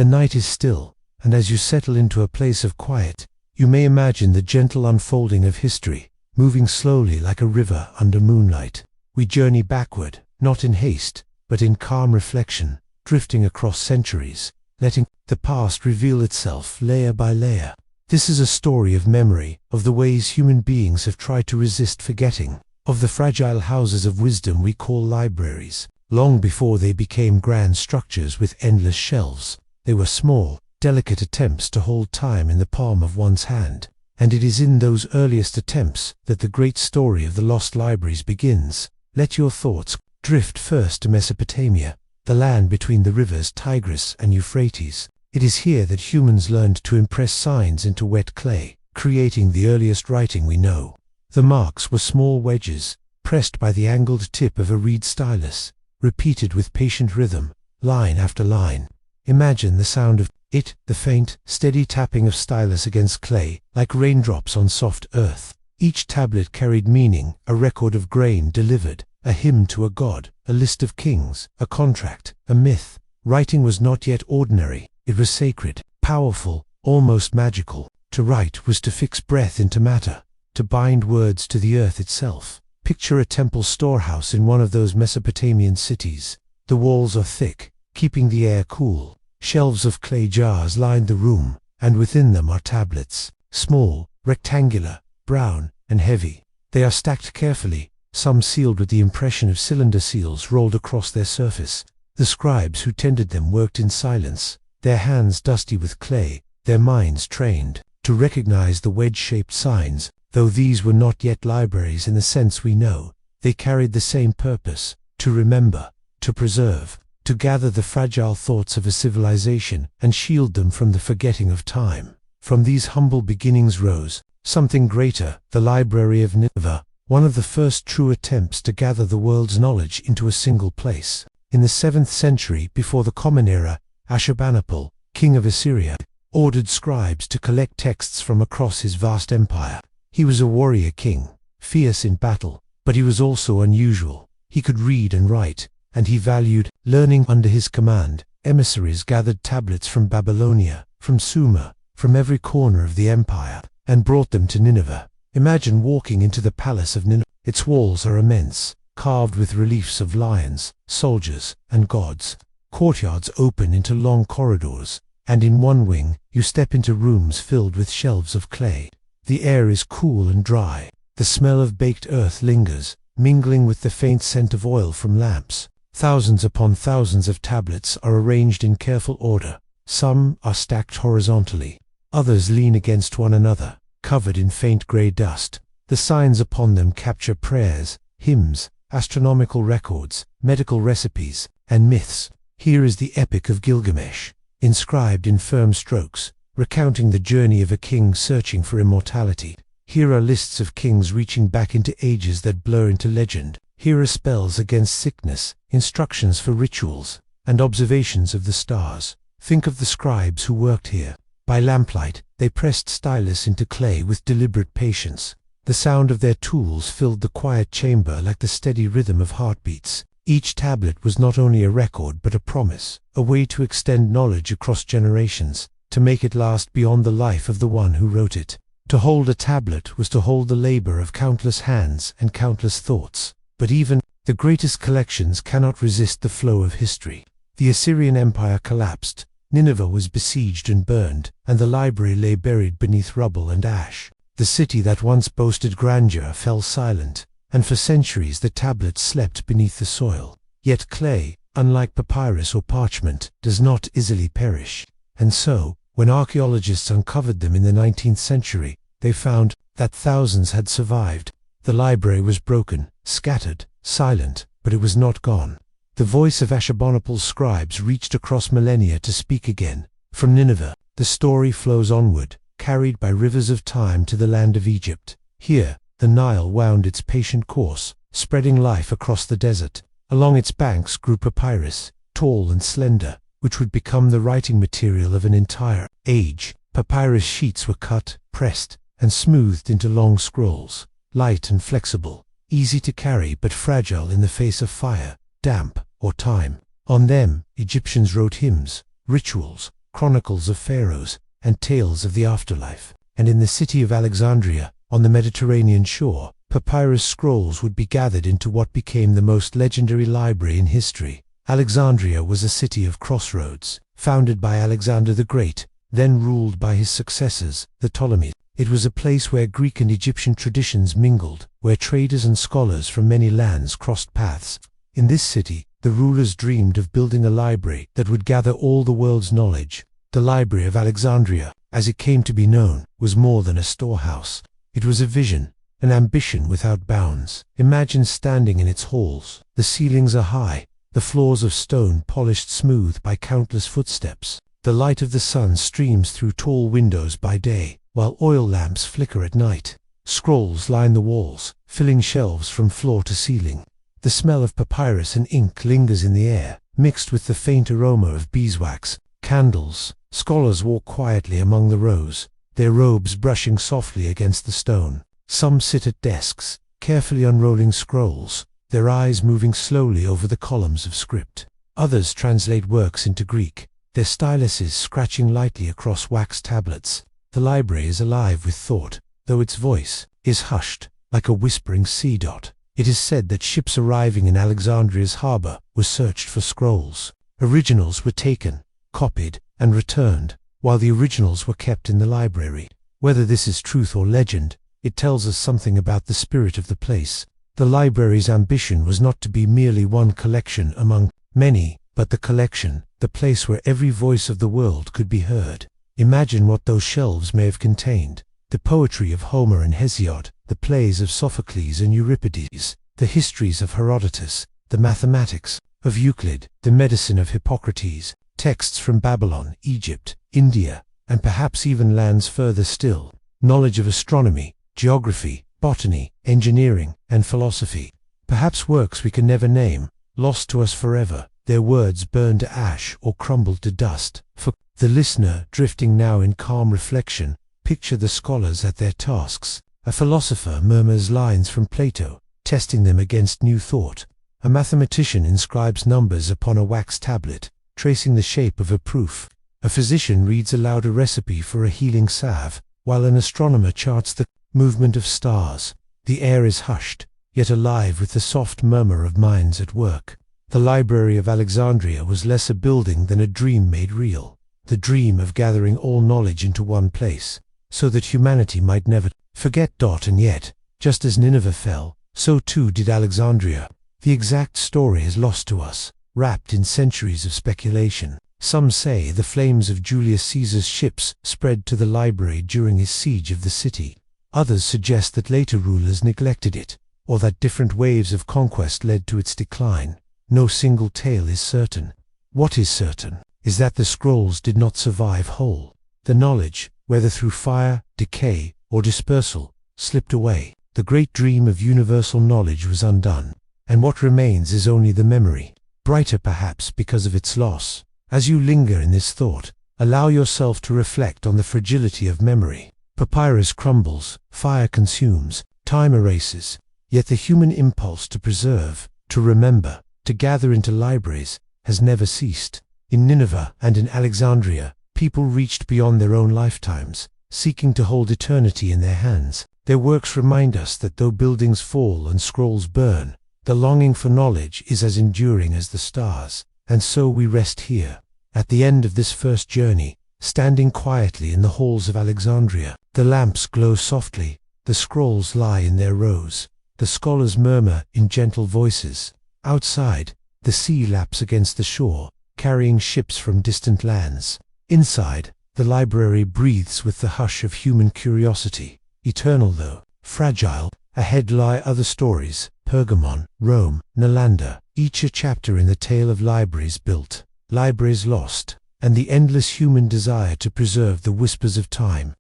The night is still, and as you settle into a place of quiet, you may imagine the gentle unfolding of history, moving slowly like a river under moonlight. We journey backward, not in haste, but in calm reflection, drifting across centuries, letting the past reveal itself layer by layer. This is a story of memory, of the ways human beings have tried to resist forgetting, of the fragile houses of wisdom we call libraries. Long before they became grand structures with endless shelves, they were small, delicate attempts to hold time in the palm of one's hand. And it is in those earliest attempts that the great story of the lost libraries begins. Let your thoughts drift first to Mesopotamia, the land between the rivers Tigris and Euphrates. It is here that humans learned to impress signs into wet clay, creating the earliest writing we know. The marks were small wedges, pressed by the angled tip of a reed stylus, repeated with patient rhythm, line after line. Imagine the sound of it, the faint, steady tapping of stylus against clay, like raindrops on soft earth. Each tablet carried meaning, a record of grain delivered, a hymn to a god, a list of kings, a contract, a myth. Writing was not yet ordinary, it was sacred, powerful, almost magical. To write was to fix breath into matter, to bind words to the earth itself. Picture a temple storehouse in one of those Mesopotamian cities. The walls are thick, keeping the air cool. Shelves of clay jars line the room, and within them are tablets, small, rectangular, brown, and heavy. They are stacked carefully, some sealed with the impression of cylinder seals rolled across their surface. The scribes who tended them worked in silence, their hands dusty with clay, their minds trained to recognize the wedge-shaped signs. Though these were not yet libraries in the sense we know, they carried the same purpose: to remember, to preserve, to gather the fragile thoughts of a civilization and shield them from the forgetting of time. From these humble beginnings rose something greater, the Library of Nineveh, one of the first true attempts to gather the world's knowledge into a single place. In the 7th century before the Common Era, Ashurbanipal, king of Assyria, ordered scribes to collect texts from across his vast empire. He was a warrior king, fierce in battle, but he was also unusual. He could read and write, and he valued learning. Under his command, emissaries gathered tablets from Babylonia, from Sumer, from every corner of the empire, and brought them to Nineveh. Imagine walking into the palace of Nineveh. Its walls are immense, carved with reliefs of lions, soldiers, and gods. Courtyards open into long corridors, and in one wing, you step into rooms filled with shelves of clay. The air is cool and dry. The smell of baked earth lingers, mingling with the faint scent of oil from lamps. Thousands upon thousands of tablets are arranged in careful order. Some are stacked horizontally. Others lean against one another, covered in faint grey dust. The signs upon them capture prayers, hymns, astronomical records, medical recipes, and myths. Here is the Epic of Gilgamesh, inscribed in firm strokes, recounting the journey of a king searching for immortality. Here are lists of kings reaching back into ages that blur into legend. Here are spells against sickness, instructions for rituals, and observations of the stars. Think of the scribes who worked here. By lamplight, they pressed stylus into clay with deliberate patience. The sound of their tools filled the quiet chamber like the steady rhythm of heartbeats. Each tablet was not only a record but a promise, a way to extend knowledge across generations, to make it last beyond the life of the one who wrote it. To hold a tablet was to hold the labor of countless hands and countless thoughts. But even the greatest collections cannot resist the flow of history. The Assyrian Empire collapsed, Nineveh was besieged and burned, and the library lay buried beneath rubble and ash. The city that once boasted grandeur fell silent, and for centuries the tablets slept beneath the soil. Yet clay, unlike papyrus or parchment, does not easily perish. And so, when archaeologists uncovered them in the 19th century, they found that thousands had survived. The library was broken, scattered, silent, but it was not gone. The voice of Ashurbanipal's scribes reached across millennia to speak again. From Nineveh, the story flows onward, carried by rivers of time to the land of Egypt. Here, the Nile wound its patient course, spreading life across the desert. Along its banks grew papyrus, tall and slender, which would become the writing material of an entire age. Papyrus sheets were cut, pressed, and smoothed into long scrolls, light and flexible, easy to carry but fragile in the face of fire, damp, or time. On them, Egyptians wrote hymns, rituals, chronicles of pharaohs, and tales of the afterlife. And in the city of Alexandria, on the Mediterranean shore, papyrus scrolls would be gathered into what became the most legendary library in history. Alexandria was a city of crossroads, founded by Alexander the Great, then ruled by his successors, the Ptolemies. It was a place where Greek and Egyptian traditions mingled, where traders and scholars from many lands crossed paths. In this city, the rulers dreamed of building a library that would gather all the world's knowledge. The Library of Alexandria, as it came to be known, was more than a storehouse. It was a vision, an ambition without bounds. Imagine standing in its halls. The ceilings are high, the floors of stone polished smooth by countless footsteps. The light of the sun streams through tall windows by day, while oil lamps flicker at night. Scrolls line the walls, filling shelves from floor to ceiling. The smell of papyrus and ink lingers in the air, mixed with the faint aroma of beeswax. Candles. Scholars walk quietly among the rows, their robes brushing softly against the stone. Some sit at desks, carefully unrolling scrolls, their eyes moving slowly over the columns of script. Others translate works into Greek, their styluses scratching lightly across wax tablets. The library is alive with thought, though its voice is hushed, like a whispering sea dot. It is said that ships arriving in Alexandria's harbor were searched for scrolls. Originals were taken, copied, and returned, while the originals were kept in the library. Whether this is truth or legend, it tells us something about the spirit of the place. The library's ambition was not to be merely one collection among many, but the collection, the place where every voice of the world could be heard. Imagine what those shelves may have contained: the poetry of Homer and Hesiod, the plays of Sophocles and Euripides, the histories of Herodotus, the mathematics of Euclid, the medicine of Hippocrates, texts from Babylon, Egypt, India, and perhaps even lands further still, knowledge of astronomy, geography, botany, engineering, and philosophy. Perhaps works we can never name, lost to us forever, their words burned to ash or crumbled to dust. For the listener, drifting now in calm reflection, picture the scholars at their tasks. A philosopher murmurs lines from Plato, testing them against new thought. A mathematician inscribes numbers upon a wax tablet, tracing the shape of a proof. A physician reads aloud a recipe for a healing salve, while an astronomer charts the movement of stars. The air is hushed, yet alive with the soft murmur of minds at work. The Library of Alexandria was less a building than a dream made real, the dream of gathering all knowledge into one place, so that humanity might never forget. And yet, just as Nineveh fell, so too did Alexandria. The exact story is lost to us, wrapped in centuries of speculation. Some say the flames of Julius Caesar's ships spread to the library during his siege of the city. Others suggest that later rulers neglected it, or that different waves of conquest led to its decline. No single tale is certain. What is certain is that the scrolls did not survive whole. The knowledge, whether through fire, decay, or dispersal, slipped away. The great dream of universal knowledge was undone, and what remains is only the memory, brighter perhaps because of its loss. As you linger in this thought, allow yourself to reflect on the fragility of memory. Papyrus crumbles, fire consumes, time erases, yet the human impulse to preserve, to remember, to gather into libraries, has never ceased. In Nineveh and in Alexandria, people reached beyond their own lifetimes, seeking to hold eternity in their hands. Their works remind us that though buildings fall and scrolls burn, the longing for knowledge is as enduring as the stars. And so we rest here, at the end of this first journey, standing quietly in the halls of Alexandria. The lamps glow softly, the scrolls lie in their rows, the scholars murmur in gentle voices. Outside, the sea laps against the shore, carrying ships from distant lands. Inside, the library breathes with the hush of human curiosity. Eternal though fragile, ahead lie other stories: Pergamon, Rome, Nalanda, each a chapter in the tale of libraries built, libraries lost, and the endless human desire to preserve the whispers of time.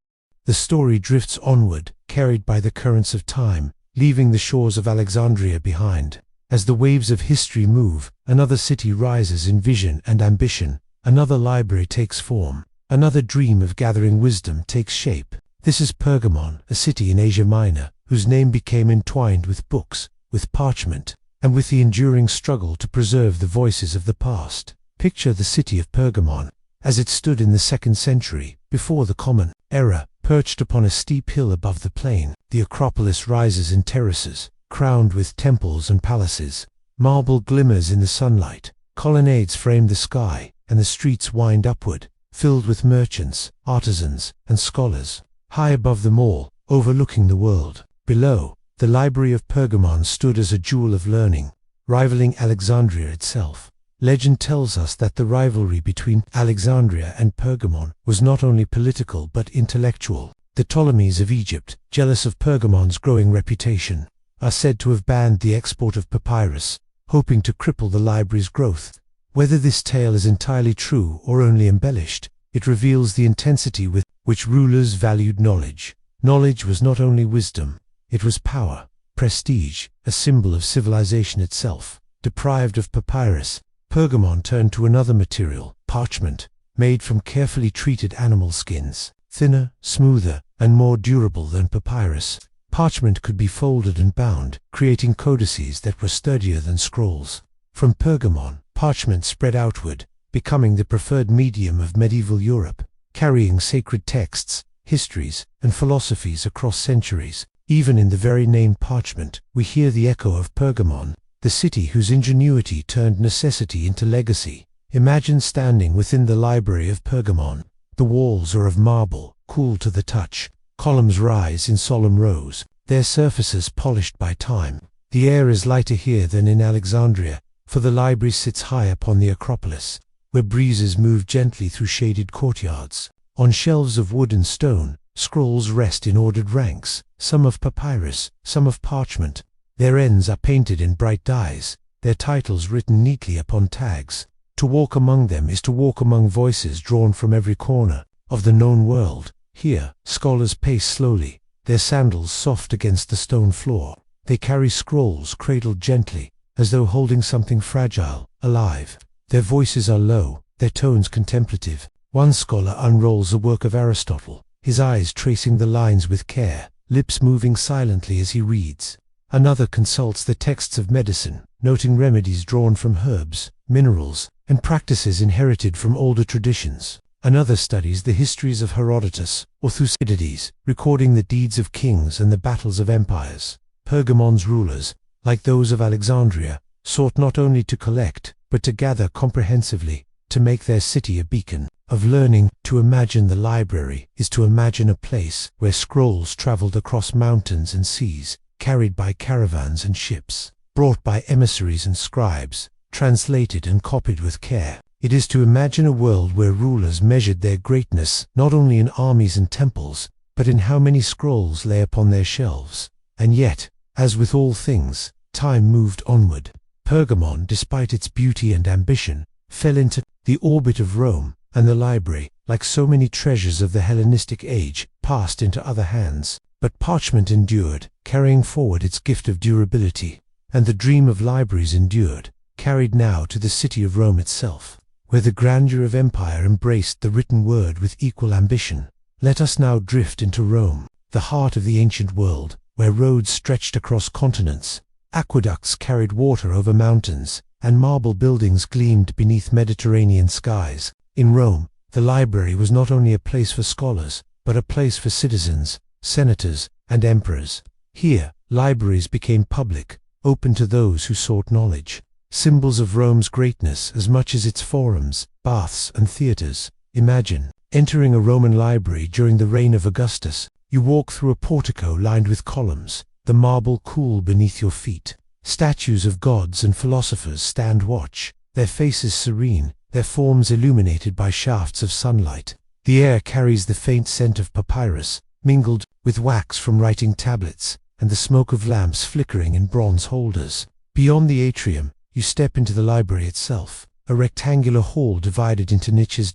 The story drifts onward, carried by the currents of time, leaving the shores of Alexandria behind. As the waves of history move, another city rises in vision and ambition, another library takes form, another dream of gathering wisdom takes shape. This is Pergamon, a city in Asia Minor, whose name became entwined with books, with parchment, and with the enduring struggle to preserve the voices of the past. Picture the city of Pergamon, as it stood in the 2nd century, before the Common Era, perched upon a steep hill above the plain. The Acropolis rises in terraces, crowned with temples and palaces. Marble glimmers in the sunlight, colonnades frame the sky, and the streets wind upward, filled with merchants, artisans, and scholars. High above them all, overlooking the world, below, the Library of Pergamon stood as a jewel of learning, rivaling Alexandria itself. Legend tells us that the rivalry between Alexandria and Pergamon was not only political but intellectual. The Ptolemies of Egypt, jealous of Pergamon's growing reputation, are said to have banned the export of papyrus, hoping to cripple the library's growth. Whether this tale is entirely true or only embellished, it reveals the intensity with which rulers valued knowledge. Knowledge was not only wisdom, it was power, prestige, a symbol of civilization itself. Deprived of papyrus, Pergamon turned to another material, parchment, made from carefully treated animal skins. Thinner, smoother, and more durable than papyrus, parchment could be folded and bound, creating codices that were sturdier than scrolls. From Pergamon, parchment spread outward, becoming the preferred medium of medieval Europe, carrying sacred texts, histories, and philosophies across centuries. Even in the very name parchment, we hear the echo of Pergamon, the city whose ingenuity turned necessity into legacy. Imagine standing within the Library of Pergamon. The walls are of marble, cool to the touch. Columns rise in solemn rows, their surfaces polished by time. The air is lighter here than in Alexandria, for the library sits high upon the Acropolis, where breezes move gently through shaded courtyards. On shelves of wood and stone, scrolls rest in ordered ranks, some of papyrus, some of parchment. Their ends are painted in bright dyes, their titles written neatly upon tags. To walk among them is to walk among voices drawn from every corner of the known world. Here, scholars pace slowly, their sandals soft against the stone floor. They carry scrolls cradled gently, as though holding something fragile, alive. Their voices are low, their tones contemplative. One scholar unrolls a work of Aristotle, his eyes tracing the lines with care, lips moving silently as he reads. Another consults the texts of medicine, noting remedies drawn from herbs, minerals, and practices inherited from older traditions. Another studies the histories of Herodotus or Thucydides, recording the deeds of kings and the battles of empires. Pergamon's rulers, like those of Alexandria, sought not only to collect, but to gather comprehensively, to make their city a beacon of learning. To imagine the library is to imagine a place where scrolls traveled across mountains and seas, carried by caravans and ships, brought by emissaries and scribes, translated and copied with care. It is to imagine a world where rulers measured their greatness not only in armies and temples, but in how many scrolls lay upon their shelves. And yet, as with all things, time moved onward. Pergamon, despite its beauty and ambition, fell into the orbit of Rome, and the library, like so many treasures of the Hellenistic age, passed into other hands. But parchment endured, carrying forward its gift of durability, and the dream of libraries endured, carried now to the city of Rome itself, where the grandeur of empire embraced the written word with equal ambition. Let us now drift into Rome, the heart of the ancient world, where roads stretched across continents, aqueducts carried water over mountains, and marble buildings gleamed beneath Mediterranean skies. In Rome, the library was not only a place for scholars, but a place for citizens, senators, and emperors. Here, libraries became public, open to those who sought knowledge. Symbols of Rome's greatness as much as its forums, baths, and theatres. Imagine entering a Roman library during the reign of Augustus. You walk through a portico lined with columns, the marble cool beneath your feet. Statues of gods and philosophers stand watch, their faces serene, their forms illuminated by shafts of sunlight. The air carries the faint scent of papyrus, mingled with wax from writing tablets, and the smoke of lamps flickering in bronze holders. Beyond the atrium, you step into the library itself, a rectangular hall divided into niches.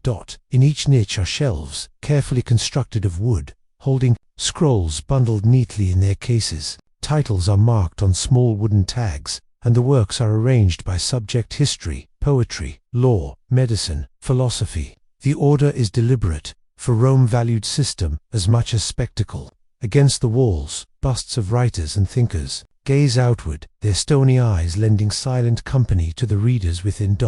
In each niche are shelves, carefully constructed of wood, holding scrolls bundled neatly in their cases. Titles are marked on small wooden tags, and the works are arranged by subject: history, poetry, law, medicine, philosophy. The order is deliberate, for Rome valued system as much as spectacle. Against the walls, busts of writers and thinkers gaze outward, their stony eyes lending silent company to the readers within.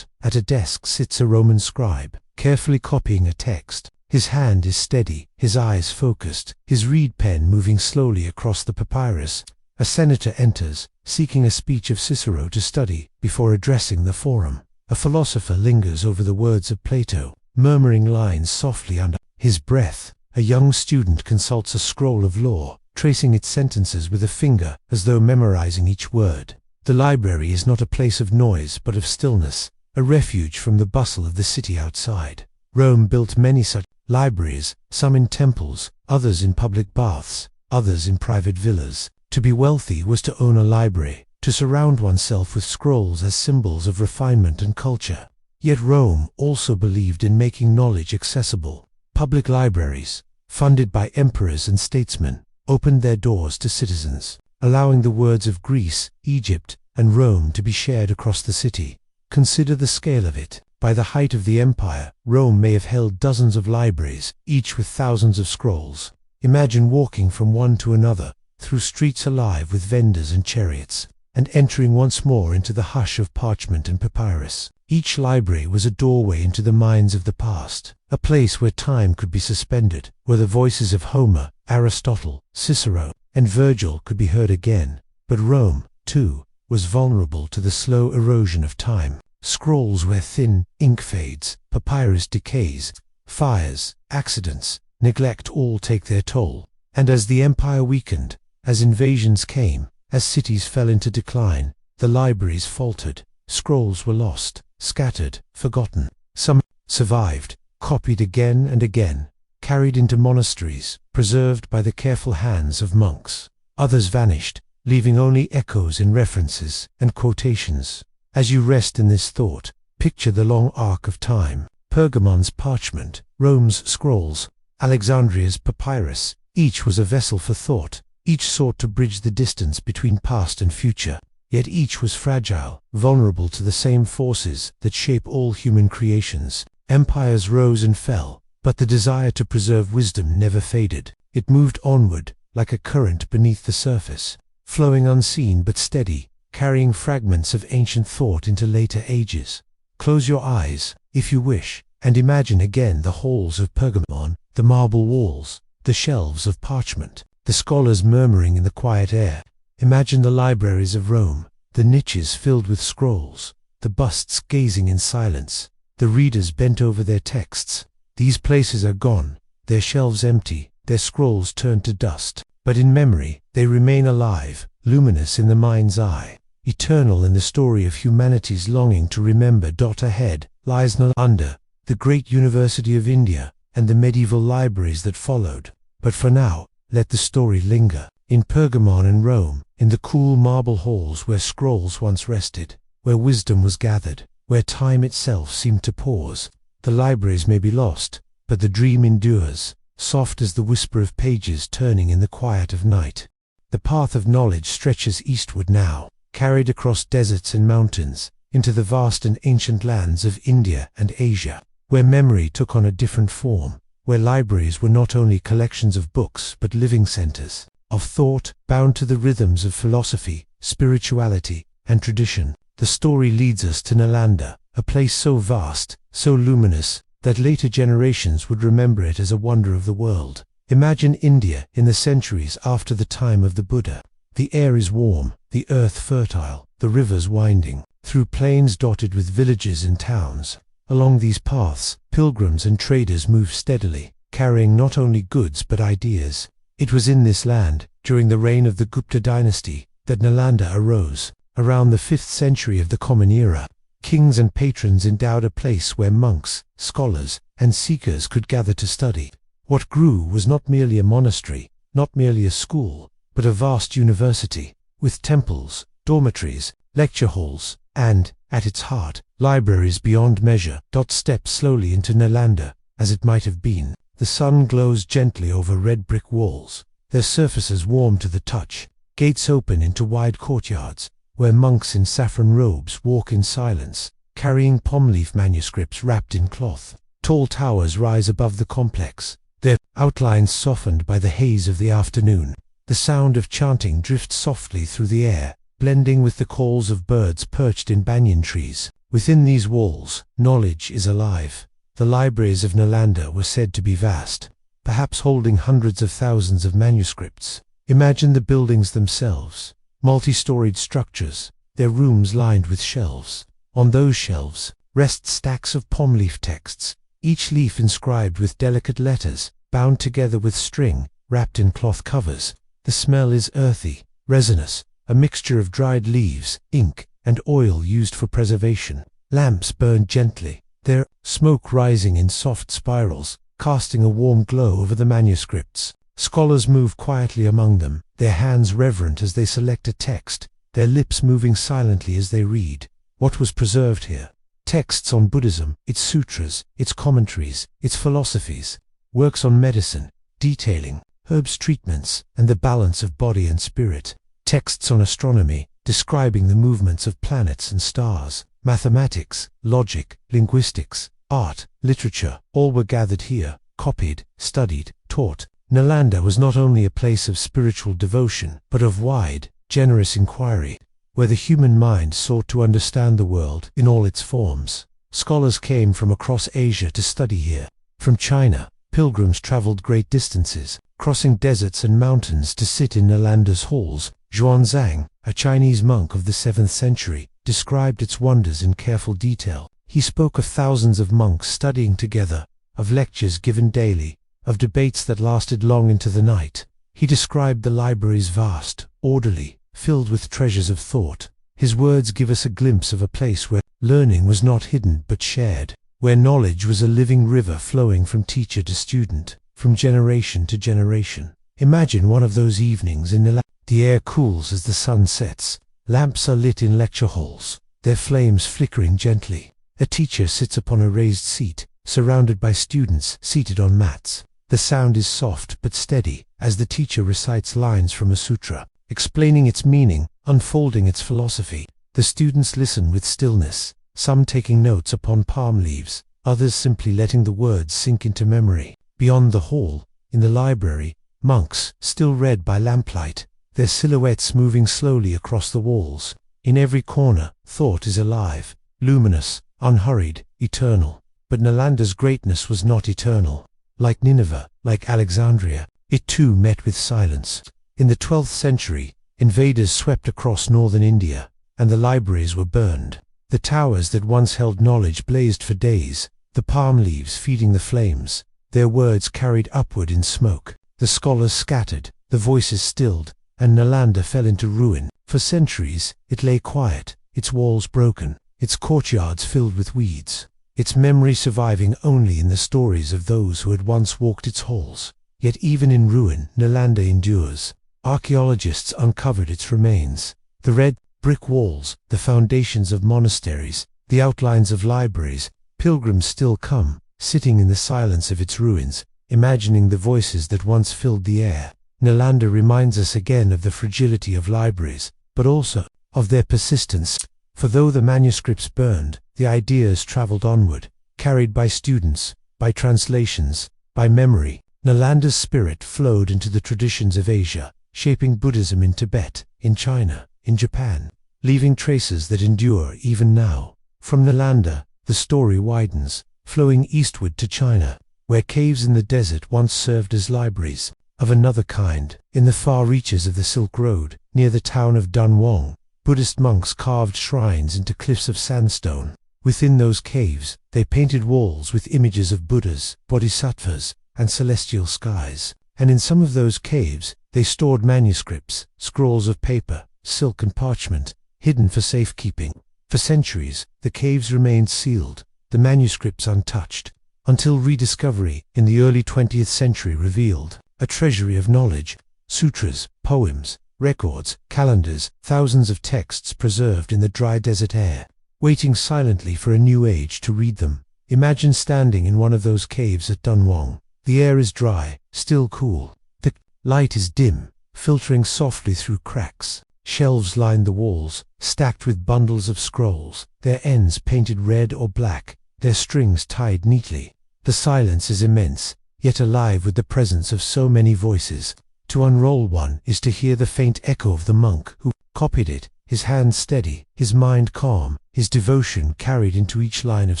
At a desk sits a Roman scribe, carefully copying a text. His hand is steady, his eyes focused, his reed pen moving slowly across the papyrus. A senator enters, seeking a speech of Cicero to study before addressing the forum. A philosopher lingers over the words of Plato, murmuring lines softly under his breath. A young student consults a scroll of law, tracing its sentences with a finger as though memorizing each word. The library is not a place of noise but of stillness, a refuge from the bustle of the city outside. Rome built many such libraries, some in temples, others in public baths, others in private villas. To be wealthy was to own a library, to surround oneself with scrolls as symbols of refinement and culture. Yet Rome also believed in making knowledge accessible. Public libraries, funded by emperors and statesmen, opened their doors to citizens, allowing the words of Greece, Egypt, and Rome to be shared across the city. Consider the scale of it. By the height of the empire, Rome may have held dozens of libraries, each with thousands of scrolls. Imagine walking from one to another, through streets alive with vendors and chariots, and entering once more into the hush of parchment and papyrus. Each library was a doorway into the minds of the past, a place where time could be suspended, where the voices of Homer, Aristotle, Cicero, and Virgil could be heard again. But Rome, too, was vulnerable to the slow erosion of time. Scrolls wear thin, ink fades, papyrus decays, fires, accidents, neglect all take their toll. And as the empire weakened, as invasions came, as cities fell into decline, the libraries faltered. Scrolls were lost, scattered, forgotten. Some survived, copied again and again, carried into monasteries, preserved by the careful hands of monks. Others vanished, leaving only echoes in references and quotations. As you rest in this thought, picture the long arc of time. Pergamon's parchment, Rome's scrolls, Alexandria's papyrus. Each was a vessel for thought. Each sought to bridge the distance between past and future. Yet each was fragile, vulnerable to the same forces that shape all human creations. Empires rose and fell, but the desire to preserve wisdom never faded. It moved onward, like a current beneath the surface, flowing unseen but steady, carrying fragments of ancient thought into later ages. Close your eyes, if you wish, and imagine again the halls of Pergamon, the marble walls, the shelves of parchment, the scholars murmuring in the quiet air. Imagine the libraries of Rome, the niches filled with scrolls, the busts gazing in silence, the readers bent over their texts. These places are gone, their shelves empty, their scrolls turned to dust. But in memory, they remain alive, luminous in the mind's eye, eternal in the story of humanity's longing to remember. Ahead lies Nalanda, the great university of India, and the medieval libraries that followed. But for now, let the story linger. In Pergamon and Rome, in the cool marble halls where scrolls once rested, where wisdom was gathered, where time itself seemed to pause. The libraries may be lost, but the dream endures, soft as the whisper of pages turning in the quiet of night. The path of knowledge stretches eastward now, carried across deserts and mountains, into the vast and ancient lands of India and Asia, where memory took on a different form, where libraries were not only collections of books but living centers of thought, bound to the rhythms of philosophy, spirituality, and tradition. The story leads us to Nalanda, a place so vast, so luminous, that later generations would remember it as a wonder of the world. Imagine India in the centuries after the time of the Buddha. The air is warm, the earth fertile, the rivers winding, through plains dotted with villages and towns. Along these paths, pilgrims and traders move steadily, carrying not only goods but ideas. It was in this land, during the reign of the Gupta dynasty, that Nalanda arose. Around the 5th century of the Common Era, kings and patrons endowed a place where monks, scholars, and seekers could gather to study. What grew was not merely a monastery, not merely a school, but a vast university, with temples, dormitories, lecture halls, and, at its heart, libraries beyond measure. Step slowly into Nalanda, as it might have been. The sun glows gently over red brick walls, their surfaces warm to the touch. Gates open into wide courtyards, where monks in saffron robes walk in silence, carrying palm leaf manuscripts wrapped in cloth. Tall towers rise above the complex, their outlines softened by the haze of the afternoon. The sound of chanting drifts softly through the air, blending with the calls of birds perched in banyan trees. Within these walls, knowledge is alive. The libraries of Nalanda were said to be vast, perhaps holding hundreds of thousands of manuscripts. Imagine the buildings themselves, multi-storied structures, their rooms lined with shelves. On those shelves rest stacks of palm leaf texts, each leaf inscribed with delicate letters, bound together with string, wrapped in cloth covers. The smell is earthy, resinous, a mixture of dried leaves, ink, and oil used for preservation. Lamps burn gently, their smoke rising in soft spirals, casting a warm glow over the manuscripts. Scholars move quietly among them, their hands reverent as they select a text, their lips moving silently as they read. What was preserved here? Texts on Buddhism, its sutras, its commentaries, its philosophies, works on medicine, detailing herbs treatments and the balance of body and spirit, texts on astronomy, describing the movements of planets and stars, mathematics, logic, linguistics, art, literature, all were gathered here, copied, studied, taught. Nalanda was not only a place of spiritual devotion, but of wide, generous inquiry, where the human mind sought to understand the world in all its forms. Scholars came from across Asia to study here. From China, pilgrims traveled great distances, crossing deserts and mountains to sit in Nalanda's halls. Xuanzang, a Chinese monk of the 7th century, described its wonders in careful detail. He spoke of thousands of monks studying together, of lectures given daily, of debates that lasted long into the night. He described the libraries vast, orderly, filled with treasures of thought. His words give us a glimpse of a place where learning was not hidden but shared, where knowledge was a living river flowing from teacher to student, from generation to generation. Imagine one of those evenings in Nalanda. The air cools as the sun sets. Lamps are lit in lecture halls, their flames flickering gently. A teacher sits upon a raised seat, surrounded by students seated on mats. The sound is soft but steady as the teacher recites lines from a sutra, explaining its meaning, unfolding its philosophy. The students listen with stillness, some taking notes upon palm leaves, others simply letting the words sink into memory. Beyond the hall, in the library, monks still read by lamplight, their silhouettes moving slowly across the walls. In every corner, thought is alive, luminous, unhurried, eternal. But Nalanda's greatness was not eternal. Like Nineveh, like Alexandria, it too met with silence. In the 12th century, invaders swept across northern India, and the libraries were burned. The towers that once held knowledge blazed for days, the palm leaves feeding the flames, their words carried upward in smoke. The scholars scattered, the voices stilled, and Nalanda fell into ruin. For centuries, it lay quiet, its walls broken, its courtyards filled with weeds, its memory surviving only in the stories of those who had once walked its halls. Yet even in ruin, Nalanda endures. Archaeologists uncovered its remains. The red brick walls, the foundations of monasteries, the outlines of libraries. Pilgrims still come, sitting in the silence of its ruins, imagining the voices that once filled the air. Nalanda reminds us again of the fragility of libraries, but also of their persistence. For though the manuscripts burned, the ideas traveled onward, carried by students, by translations, by memory. Nalanda's spirit flowed into the traditions of Asia, shaping Buddhism in Tibet, in China, in Japan, leaving traces that endure even now. From Nalanda, the story widens, flowing eastward to China, where caves in the desert once served as libraries. Of another kind, in the far reaches of the Silk Road, near the town of Dunhuang, Buddhist monks carved shrines into cliffs of sandstone. Within those caves, they painted walls with images of Buddhas, bodhisattvas, and celestial skies. And in some of those caves, they stored manuscripts, scrolls of paper, silk and parchment, hidden for safekeeping. For centuries, the caves remained sealed, the manuscripts untouched, until rediscovery in the early 20th century revealed a treasury of knowledge, sutras, poems, records, calendars, thousands of texts preserved in the dry desert air, waiting silently for a new age to read them. Imagine standing in one of those caves at Dunhuang. The air is dry, still cool. The light is dim, filtering softly through cracks. Shelves line the walls, stacked with bundles of scrolls, their ends painted red or black, their strings tied neatly. The silence is immense, yet alive with the presence of so many voices. To unroll one is to hear the faint echo of the monk who copied it, his hand steady, his mind calm, his devotion carried into each line of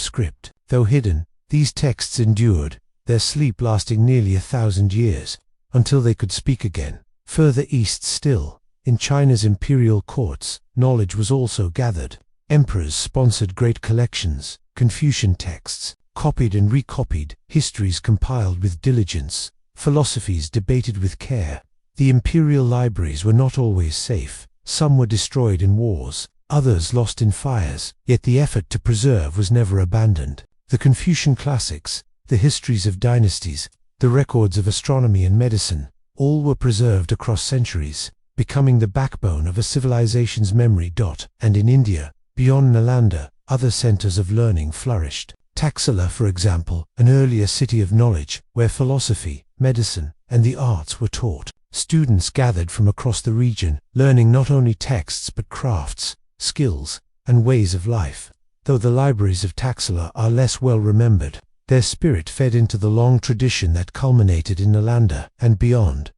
script. Though hidden, These texts endured, their sleep lasting nearly 1,000 years, until they could speak again. Further east still, in China's imperial courts, knowledge was also gathered. Emperors sponsored great collections, Confucian texts, copied and recopied, histories compiled with diligence, philosophies debated with care. The imperial libraries were not always safe. Some were destroyed in wars, others lost in fires, yet the effort to preserve was never abandoned. The Confucian classics, the histories of dynasties, the records of astronomy and medicine, all were preserved across centuries, becoming the backbone of a civilization's memory. And in India, beyond Nalanda, other centers of learning flourished. Taxila, for example, an earlier city of knowledge, where philosophy, medicine, and the arts were taught. Students gathered from across the region, learning not only texts but crafts, skills, and ways of life. Though the libraries of Taxila are less well remembered, their spirit fed into the long tradition that culminated in Nalanda and beyond.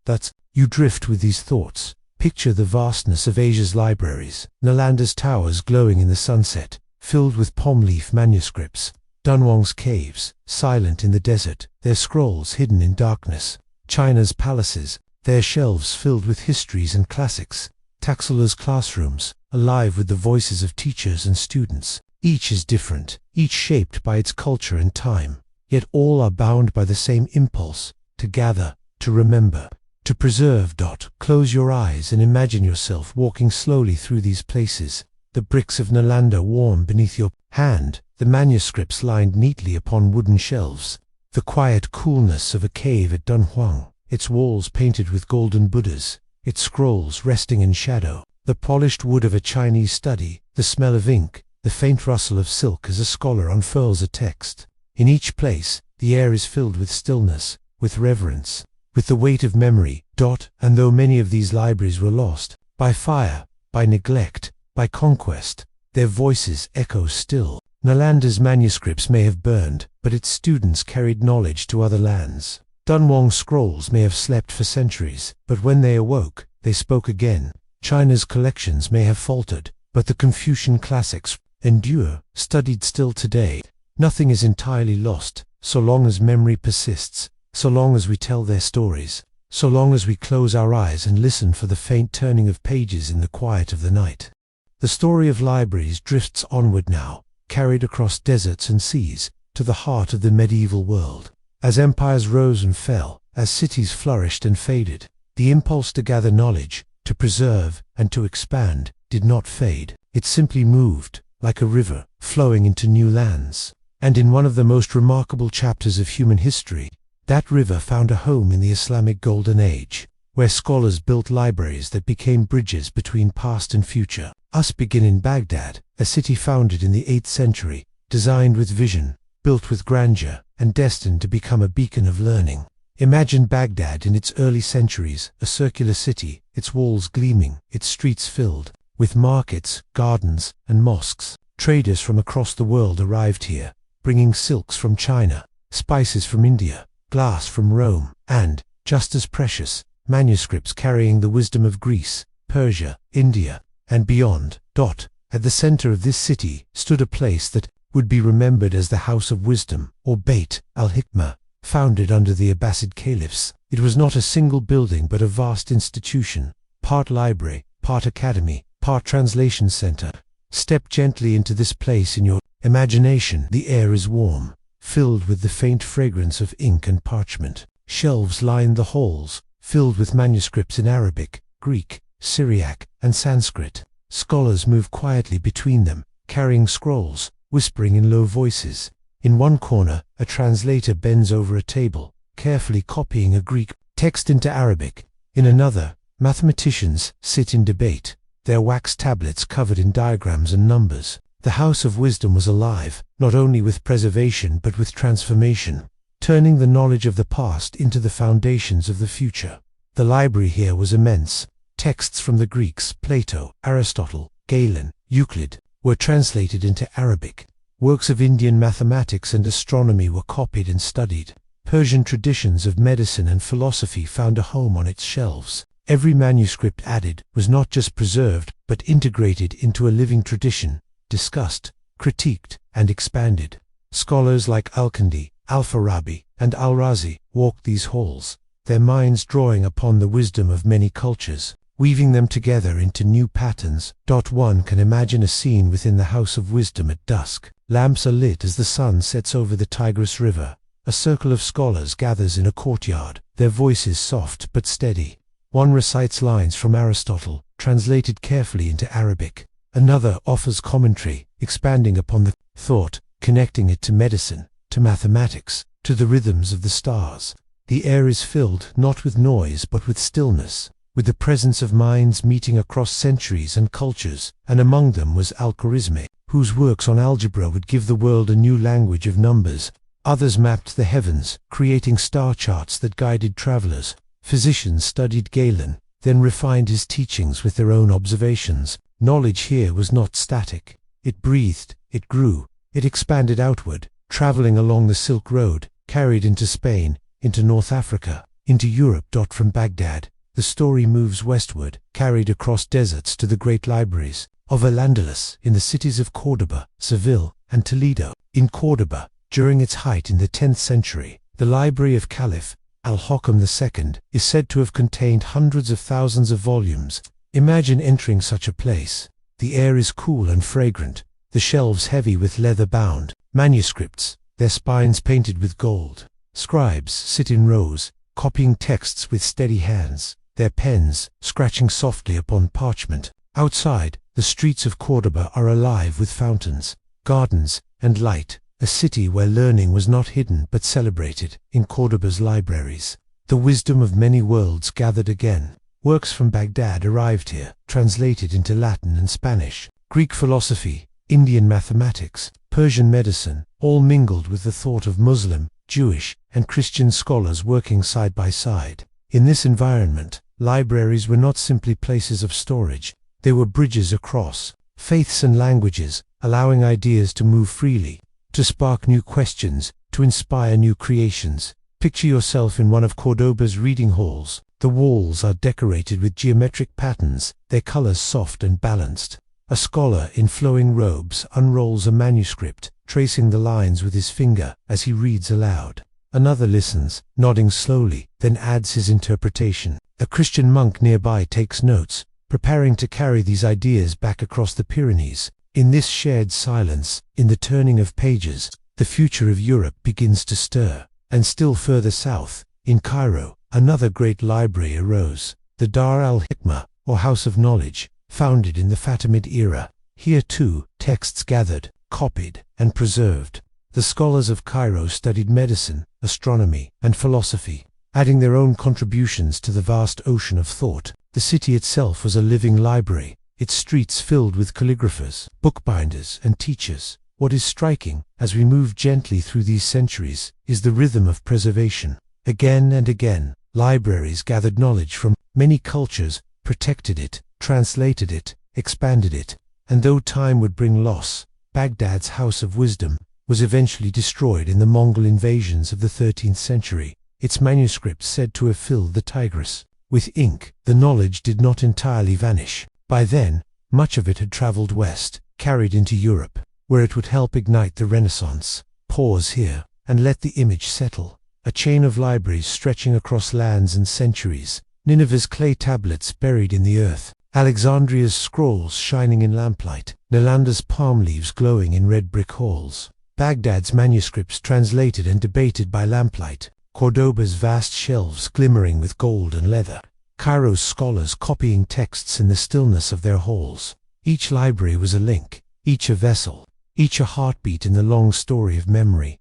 You drift with these thoughts. Picture the vastness of Asia's libraries, Nalanda's towers glowing in the sunset, filled with palm leaf manuscripts, Dunhuang's caves, silent in the desert, their scrolls hidden in darkness, China's palaces, their shelves filled with histories and classics, Taxila's classrooms, alive with the voices of teachers and students. Each is different, each shaped by its culture and time, yet all are bound by the same impulse, to gather, to remember, to preserve. Close your eyes and imagine yourself walking slowly through these places, the bricks of Nalanda warm beneath your hand, the manuscripts lined neatly upon wooden shelves, the quiet coolness of a cave at Dunhuang, its walls painted with golden Buddhas, its scrolls resting in shadow, the polished wood of a Chinese study, the smell of ink, the faint rustle of silk as a scholar unfurls a text. In each place, the air is filled with stillness, with reverence, with the weight of memory. And though many of these libraries were lost, by fire, by neglect, by conquest, their voices echo still. Nalanda's manuscripts may have burned, but its students carried knowledge to other lands. Dunhuang's scrolls may have slept for centuries, but when they awoke, they spoke again. China's collections may have faltered, but the Confucian classics endure, studied still today. Nothing is entirely lost, so long as memory persists, so long as we tell their stories, so long as we close our eyes and listen for the faint turning of pages in the quiet of the night. The story of libraries drifts onward now, carried across deserts and seas, to the heart of the medieval world. As empires rose and fell, as cities flourished and faded, the impulse to gather knowledge, to preserve, and to expand, did not fade. It simply moved, like a river, flowing into new lands. And in one of the most remarkable chapters of human history, that river found a home in the Islamic Golden Age, where scholars built libraries that became bridges between past and future. Us begin in Baghdad, a city founded in the 8th century, designed with vision, built with grandeur, and destined to become a beacon of learning. Imagine Baghdad in its early centuries, a circular city, its walls gleaming, its streets filled with markets, gardens, and mosques. Traders from across the world arrived here, bringing silks from China, spices from India, glass from Rome, and, just as precious, manuscripts carrying the wisdom of Greece, Persia, India, and beyond. At the center of this city stood a place that would be remembered as the House of Wisdom, or Beit al-Hikmah, founded under the Abbasid caliphs. It was not a single building but a vast institution, part library, part academy, part translation center. Step gently into this place in your imagination. The air is warm, filled with the faint fragrance of ink and parchment. Shelves line the halls, filled with manuscripts in Arabic, Greek, Syriac, and Sanskrit. Scholars move quietly between them, carrying scrolls, whispering in low voices. In one corner, a translator bends over a table, carefully copying a Greek text into Arabic. In another, mathematicians sit in debate, their wax tablets covered in diagrams and numbers. The House of Wisdom was alive, not only with preservation but with transformation, turning the knowledge of the past into the foundations of the future. The library here was immense. Texts from the Greeks, Plato, Aristotle, Galen, Euclid, were translated into Arabic. Works of Indian mathematics and astronomy were copied and studied. Persian traditions of medicine and philosophy found a home on its shelves. Every manuscript added was not just preserved, but integrated into a living tradition, discussed, critiqued, and expanded. Scholars like Al-Kandi, Al-Farabi, and Al-Razi walked these halls, their minds drawing upon the wisdom of many cultures, weaving them together into new patterns. One can imagine a scene within the House of Wisdom at dusk. Lamps are lit as the sun sets over the Tigris River. A circle of scholars gathers in a courtyard, their voices soft but steady. One recites lines from Aristotle, translated carefully into Arabic. Another offers commentary, expanding upon the thought, connecting it to medicine, to mathematics, to the rhythms of the stars. The air is filled not with noise but with stillness, with the presence of minds meeting across centuries and cultures, and among them was Al-Khwarizmi, whose works on algebra would give the world a new language of numbers. Others mapped the heavens, creating star charts that guided travelers. Physicians studied Galen, then refined his teachings with their own observations. Knowledge here was not static. It breathed, it grew, it expanded outward, traveling along the Silk Road, carried into Spain, into North Africa, into Europe. From Baghdad, the story moves westward, carried across deserts to the great libraries of Al-Andalus in the cities of Córdoba, Seville, and Toledo. In Córdoba, during its height in the 10th century, the library of Caliph Al-Hakam II is said to have contained hundreds of thousands of volumes. Imagine entering such a place. The air is cool and fragrant, the shelves heavy with leather-bound manuscripts, their spines painted with gold. Scribes sit in rows, copying texts with steady hands, their pens scratching softly upon parchment. Outside, the streets of Córdoba are alive with fountains, gardens, and light, a city where learning was not hidden but celebrated. In Córdoba's libraries, the wisdom of many worlds gathered again. Works from Baghdad arrived here, translated into Latin and Spanish. Greek philosophy, Indian mathematics, Persian medicine, all mingled with the thought of Muslim, Jewish, and Christian scholars working side by side. In this environment, libraries were not simply places of storage, they were bridges across faiths and languages, allowing ideas to move freely, to spark new questions, to inspire new creations. Picture yourself in one of Córdoba's reading halls. The walls are decorated with geometric patterns, their colors soft and balanced. A scholar in flowing robes unrolls a manuscript, tracing the lines with his finger as he reads aloud. Another listens, nodding slowly, then adds his interpretation. A Christian monk nearby takes notes, preparing to carry these ideas back across the Pyrenees. In this shared silence, in the turning of pages, the future of Europe begins to stir. And still further south, in Cairo, another great library arose, the Dar al-Hikmah, or House of Knowledge, founded in the Fatimid era. Here too, texts gathered, copied, and preserved. The scholars of Cairo studied medicine, astronomy, and philosophy, adding their own contributions to the vast ocean of thought. The city itself was a living library, its streets filled with calligraphers, bookbinders, and teachers. What is striking, as we move gently through these centuries, is the rhythm of preservation. Again and again, libraries gathered knowledge from many cultures, protected it, translated it, expanded it, and though time would bring loss, Baghdad's House of Wisdom was eventually destroyed in the Mongol invasions of the 13th century, its manuscripts said to have filled the Tigris with ink. The knowledge did not entirely vanish. By then, much of it had traveled west, carried into Europe, where it would help ignite the Renaissance. Pause here, and let the image settle. A chain of libraries stretching across lands and centuries. Nineveh's clay tablets buried in the earth. Alexandria's scrolls shining in lamplight. Nalanda's palm leaves glowing in red brick halls. Baghdad's manuscripts translated and debated by lamplight. Córdoba's vast shelves glimmering with gold and leather. Cairo's scholars copying texts in the stillness of their halls. Each library was a link, each a vessel, each a heartbeat in the long story of memory.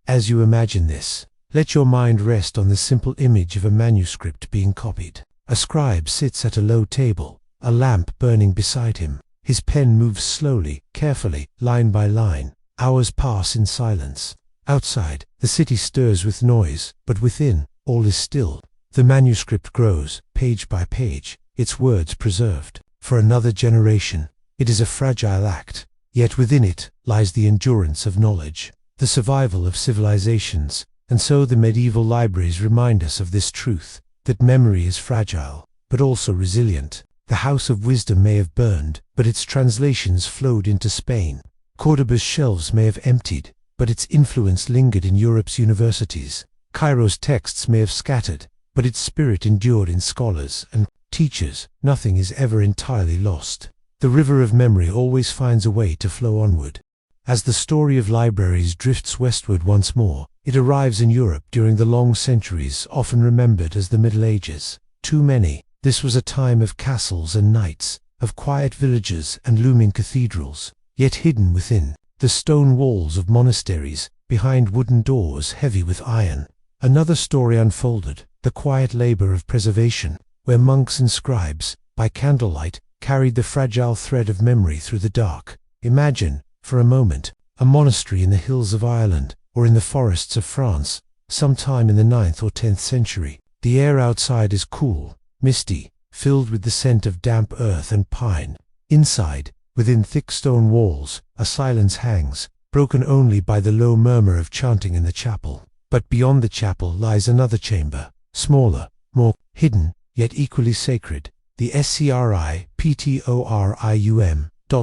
As you imagine this, let your mind rest on the simple image of a manuscript being copied. A scribe sits at a low table, a lamp burning beside him. His pen moves slowly, carefully, line by line. Hours pass in silence. Outside, the city stirs with noise, but within, all is still. The manuscript grows, page by page, its words preserved. For another generation, it is a fragile act, yet within it lies the endurance of knowledge, the survival of civilizations. And so the medieval libraries remind us of this truth, that memory is fragile, but also resilient. The House of Wisdom may have burned, but its translations flowed into Spain. Córdoba's shelves may have emptied, but its influence lingered in Europe's universities. Cairo's texts may have scattered, but its spirit endured in scholars and teachers. Nothing is ever entirely lost. The river of memory always finds a way to flow onward. As the story of libraries drifts westward once more, it arrives in Europe during the long centuries often remembered as the Middle Ages. Too many. This was a time of castles and knights, of quiet villages and looming cathedrals, yet hidden within the stone walls of monasteries, behind wooden doors heavy with iron. Another story unfolded, the quiet labor of preservation, where monks and scribes, by candlelight, carried the fragile thread of memory through the dark. Imagine, for a moment, a monastery in the hills of Ireland, or in the forests of France, sometime in the 9th or 10th century. The air outside is cool, misty, filled with the scent of damp earth and pine. Inside, within thick stone walls, a silence hangs, broken only by the low murmur of chanting in the chapel. But beyond the chapel lies another chamber, smaller, more hidden, yet equally sacred. The SCRIPTORIUM.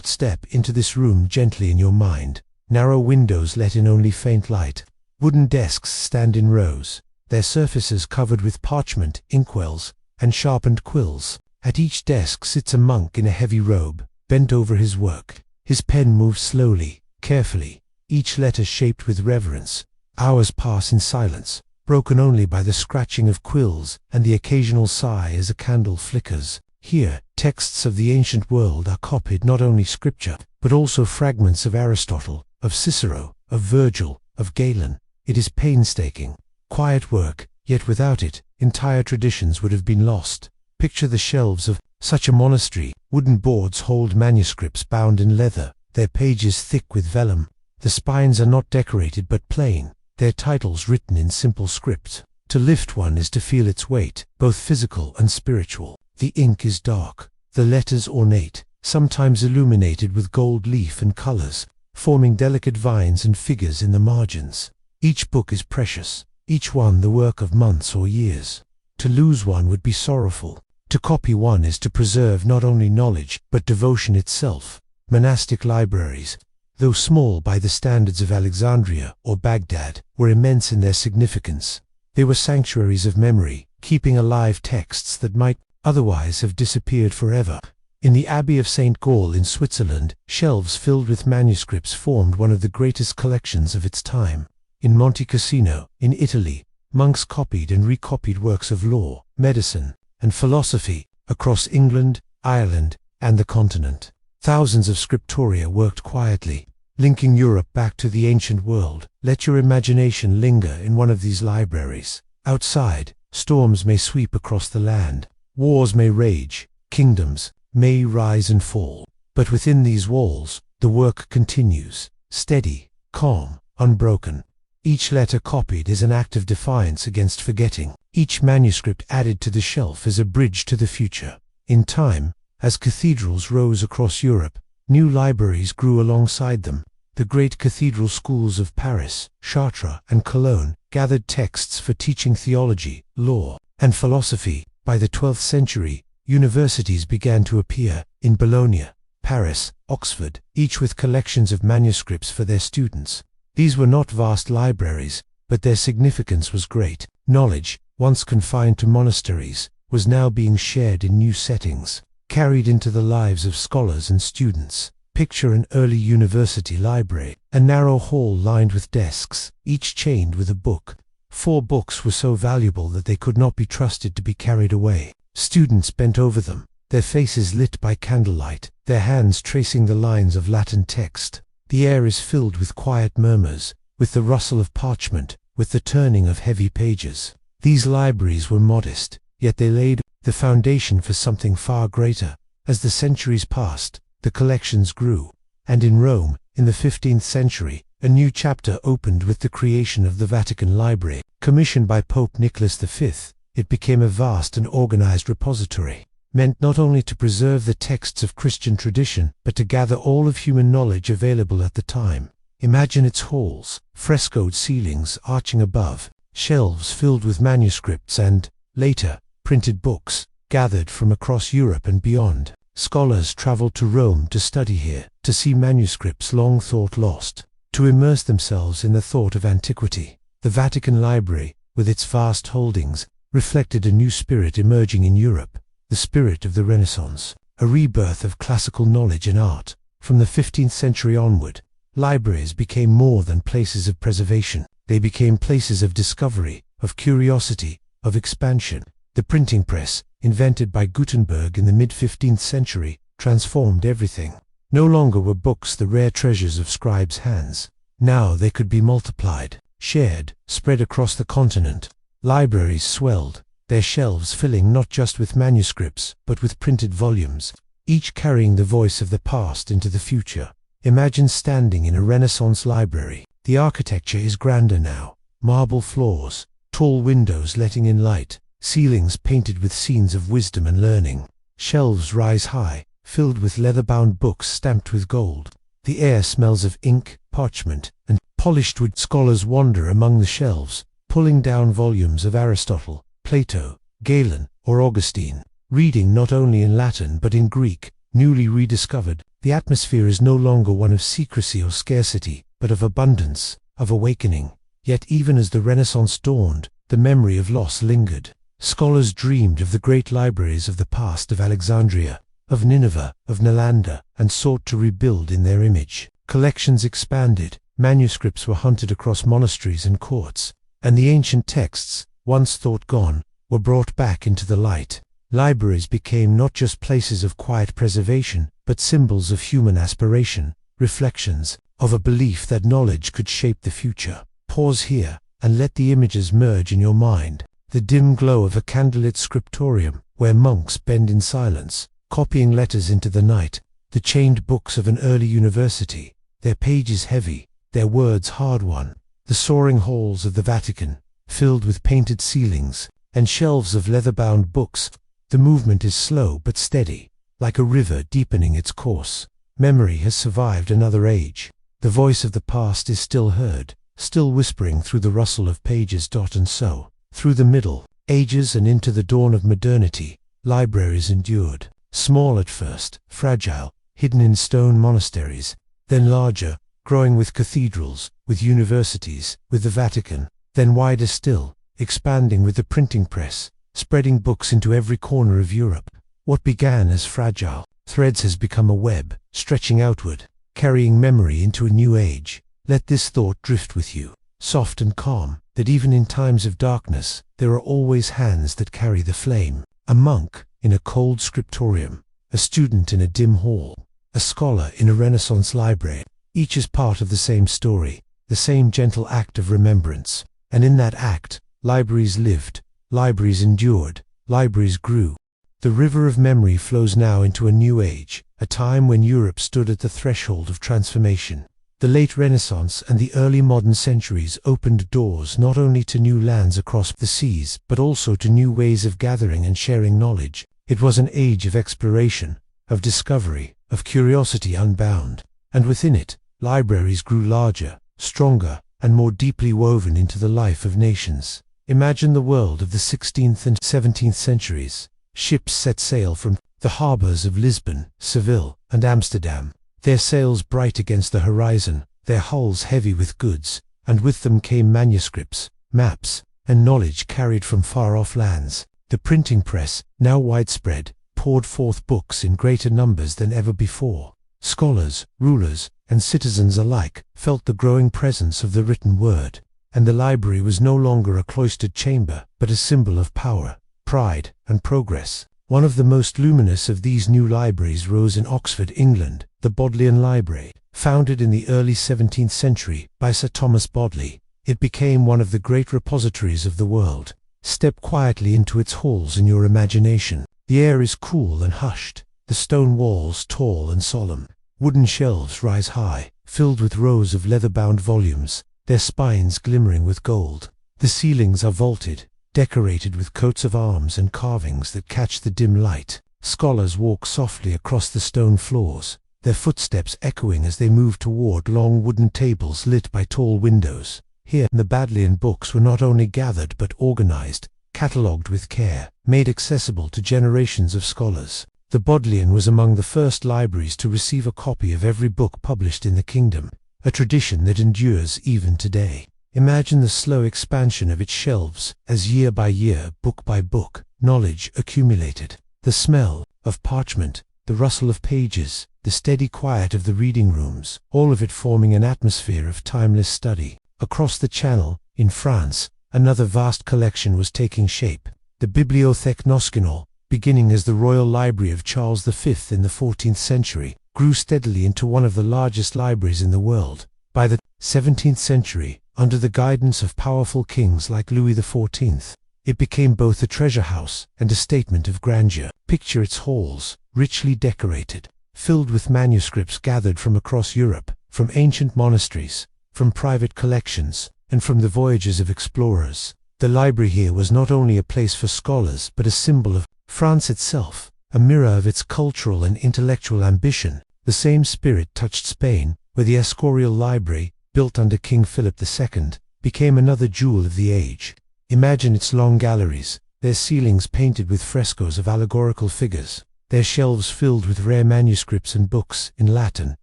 Step into this room gently in your mind. Narrow windows let in only faint light. Wooden desks stand in rows, their surfaces covered with parchment, inkwells, and sharpened quills. At each desk sits a monk in a heavy robe, bent over his work. His pen moves slowly, carefully, each letter shaped with reverence. Hours pass in silence, broken only by the scratching of quills and the occasional sigh as a candle flickers. Here, texts of the ancient world are copied, not only scripture, but also fragments of Aristotle, of Cicero, of Virgil, of Galen. It is painstaking, quiet work, yet without it, entire traditions would have been lost. Picture the shelves of such a monastery. Wooden boards hold manuscripts bound in leather, their pages thick with vellum. The spines are not decorated but plain, their titles written in simple script. To lift one is to feel its weight, both physical and spiritual. The ink is dark, the letters ornate, sometimes illuminated with gold leaf and colors, forming delicate vines and figures in the margins. Each book is precious, each one the work of months or years. To lose one would be sorrowful. To copy one is to preserve not only knowledge, but devotion itself. Monastic libraries, though small by the standards of Alexandria or Baghdad, were immense in their significance. They were sanctuaries of memory, keeping alive texts that might otherwise have disappeared forever. In the Abbey of St. Gall in Switzerland, shelves filled with manuscripts formed one of the greatest collections of its time. In Monte Cassino, in Italy, monks copied and recopied works of law, medicine, and philosophy across England, Ireland, and the continent. Thousands of scriptoria worked quietly, linking Europe back to the ancient world. Let your imagination linger in one of these libraries. Outside, storms may sweep across the land. Wars may rage, kingdoms may rise and fall, but within these walls, the work continues, steady, calm, unbroken. Each letter copied is an act of defiance against forgetting. Each manuscript added to the shelf is a bridge to the future. In time, as cathedrals rose across Europe, new libraries grew alongside them. The great cathedral schools of Paris, Chartres, and Cologne gathered texts for teaching theology, law, and philosophy. By the 12th century, universities began to appear in Bologna, Paris, Oxford, each with collections of manuscripts for their students. These were not vast libraries, but their significance was great. Knowledge, once confined to monasteries, was now being shared in new settings, carried into the lives of scholars and students. Picture an early university library, a narrow hall lined with desks, each chained with a book. 4 books were so valuable that they could not be trusted to be carried away. Students bent over them, their faces lit by candlelight, their hands tracing the lines of Latin text. The air is filled with quiet murmurs, with the rustle of parchment, with the turning of heavy pages. These libraries were modest, yet they laid the foundation for something far greater. As the centuries passed, the collections grew, and in Rome, in the 15th century, a new chapter opened with the creation of the Vatican Library. Commissioned by Pope Nicholas V, it became a vast and organized repository, meant not only to preserve the texts of Christian tradition, but to gather all of human knowledge available at the time. Imagine its halls, frescoed ceilings arching above, shelves filled with manuscripts and, later, printed books, gathered from across Europe and beyond. Scholars traveled to Rome to study here, to see manuscripts long thought lost. to immerse themselves in the thought of antiquity. The Vatican Library, with its vast holdings, reflected a new spirit emerging in Europe, the spirit of the Renaissance, a rebirth of classical knowledge and art. From the 15th century onward, libraries became more than places of preservation. They became places of discovery, of curiosity, of expansion. The printing press, invented by Gutenberg in the mid-15th century, transformed everything. No longer were books the rare treasures of scribes' hands. Now they could be multiplied, shared, spread across the continent. Libraries swelled, their shelves filling not just with manuscripts, but with printed volumes, each carrying the voice of the past into the future. Imagine standing in a Renaissance library. The architecture is grander now. Marble floors, tall windows letting in light, ceilings painted with scenes of wisdom and learning. Shelves rise high, filled with leather-bound books stamped with gold. The air smells of ink, parchment, and polished wood. Scholars wander among the shelves, pulling down volumes of Aristotle, Plato, Galen, or Augustine, reading not only in Latin but in Greek, newly rediscovered. The atmosphere is no longer one of secrecy or scarcity, but of abundance, of awakening. Yet even as the Renaissance dawned, the memory of loss lingered. Scholars dreamed of the great libraries of the past, of Alexandria, of Nineveh, of Nalanda, and sought to rebuild in their image. Collections expanded, manuscripts were hunted across monasteries and courts, and the ancient texts, once thought gone, were brought back into the light. Libraries became not just places of quiet preservation, but symbols of human aspiration, reflections of a belief that knowledge could shape the future. Pause here, and let the images merge in your mind. The dim glow of a candlelit scriptorium, where monks bend in silence, copying letters into the night. The chained books of an early university, their pages heavy, their words hard-won. The soaring halls of the Vatican, filled with painted ceilings, and shelves of leather-bound books. The movement is slow but steady, like a river deepening its course. Memory has survived another age. The voice of the past is still heard, still whispering through the rustle of pages. And so, through the Middle Ages and into the dawn of modernity, libraries endured. Small at first, fragile, hidden in stone monasteries, then larger, growing with cathedrals, with universities, with the Vatican, then wider still, expanding with the printing press, spreading books into every corner of Europe. What began as fragile threads has become a web, stretching outward, carrying memory into a new age. Let this thought drift with you, soft and calm, that even in times of darkness, there are always hands that carry the flame. A monk in a cold scriptorium, a student in a dim hall, a scholar in a Renaissance library. Each is part of the same story, the same gentle act of remembrance. And in that act, libraries lived, libraries endured, libraries grew. The river of memory flows now into a new age, a time when Europe stood at the threshold of transformation. The late Renaissance and the early modern centuries opened doors not only to new lands across the seas, but also to new ways of gathering and sharing knowledge. It was an age of exploration, of discovery, of curiosity unbound. And within it, libraries grew larger, stronger, and more deeply woven into the life of nations. Imagine the world of the 16th and 17th centuries. Ships set sail from the harbors of Lisbon, Seville, and Amsterdam, their sails bright against the horizon, their hulls heavy with goods, and with them came manuscripts, maps, and knowledge carried from far-off lands. The printing press, now widespread, poured forth books in greater numbers than ever before. Scholars, rulers, and citizens alike felt the growing presence of the written word, and the library was no longer a cloistered chamber, but a symbol of power, pride, and progress. One of the most luminous of these new libraries rose in Oxford, England, the Bodleian Library. Founded in the early 17th century by Sir Thomas Bodley, it became one of the great repositories of the world. Step quietly into its halls in your imagination. The air is cool and hushed, the stone walls tall and solemn. Wooden shelves rise high, filled with rows of leather-bound volumes, their spines glimmering with gold. The ceilings are vaulted, decorated with coats of arms and carvings that catch the dim light. Scholars walk softly across the stone floors, their footsteps echoing as they move toward long wooden tables lit by tall windows. Here, the Bodleian books were not only gathered but organized, catalogued with care, made accessible to generations of scholars. The Bodleian was among the first libraries to receive a copy of every book published in the kingdom, a tradition that endures even today. Imagine the slow expansion of its shelves as year by year, book by book, knowledge accumulated. The smell of parchment, the rustle of pages, the steady quiet of the reading rooms, all of it forming an atmosphere of timeless study. Across the Channel, in France, another vast collection was taking shape. The Bibliothèque Nationale, beginning as the Royal Library of Charles V in the 14th century, grew steadily into one of the largest libraries in the world. By the 17th century, under the guidance of powerful kings like Louis XIV, it became both a treasure house and a statement of grandeur. Picture its halls, richly decorated, filled with manuscripts gathered from across Europe, from ancient monasteries, from private collections, and from the voyages of explorers. The library here was not only a place for scholars but a symbol of France itself, a mirror of its cultural and intellectual ambition. The same spirit touched Spain, where the Escorial Library, built under King Philip II, became another jewel of the age. Imagine its long galleries, their ceilings painted with frescoes of allegorical figures, their shelves filled with rare manuscripts and books in Latin,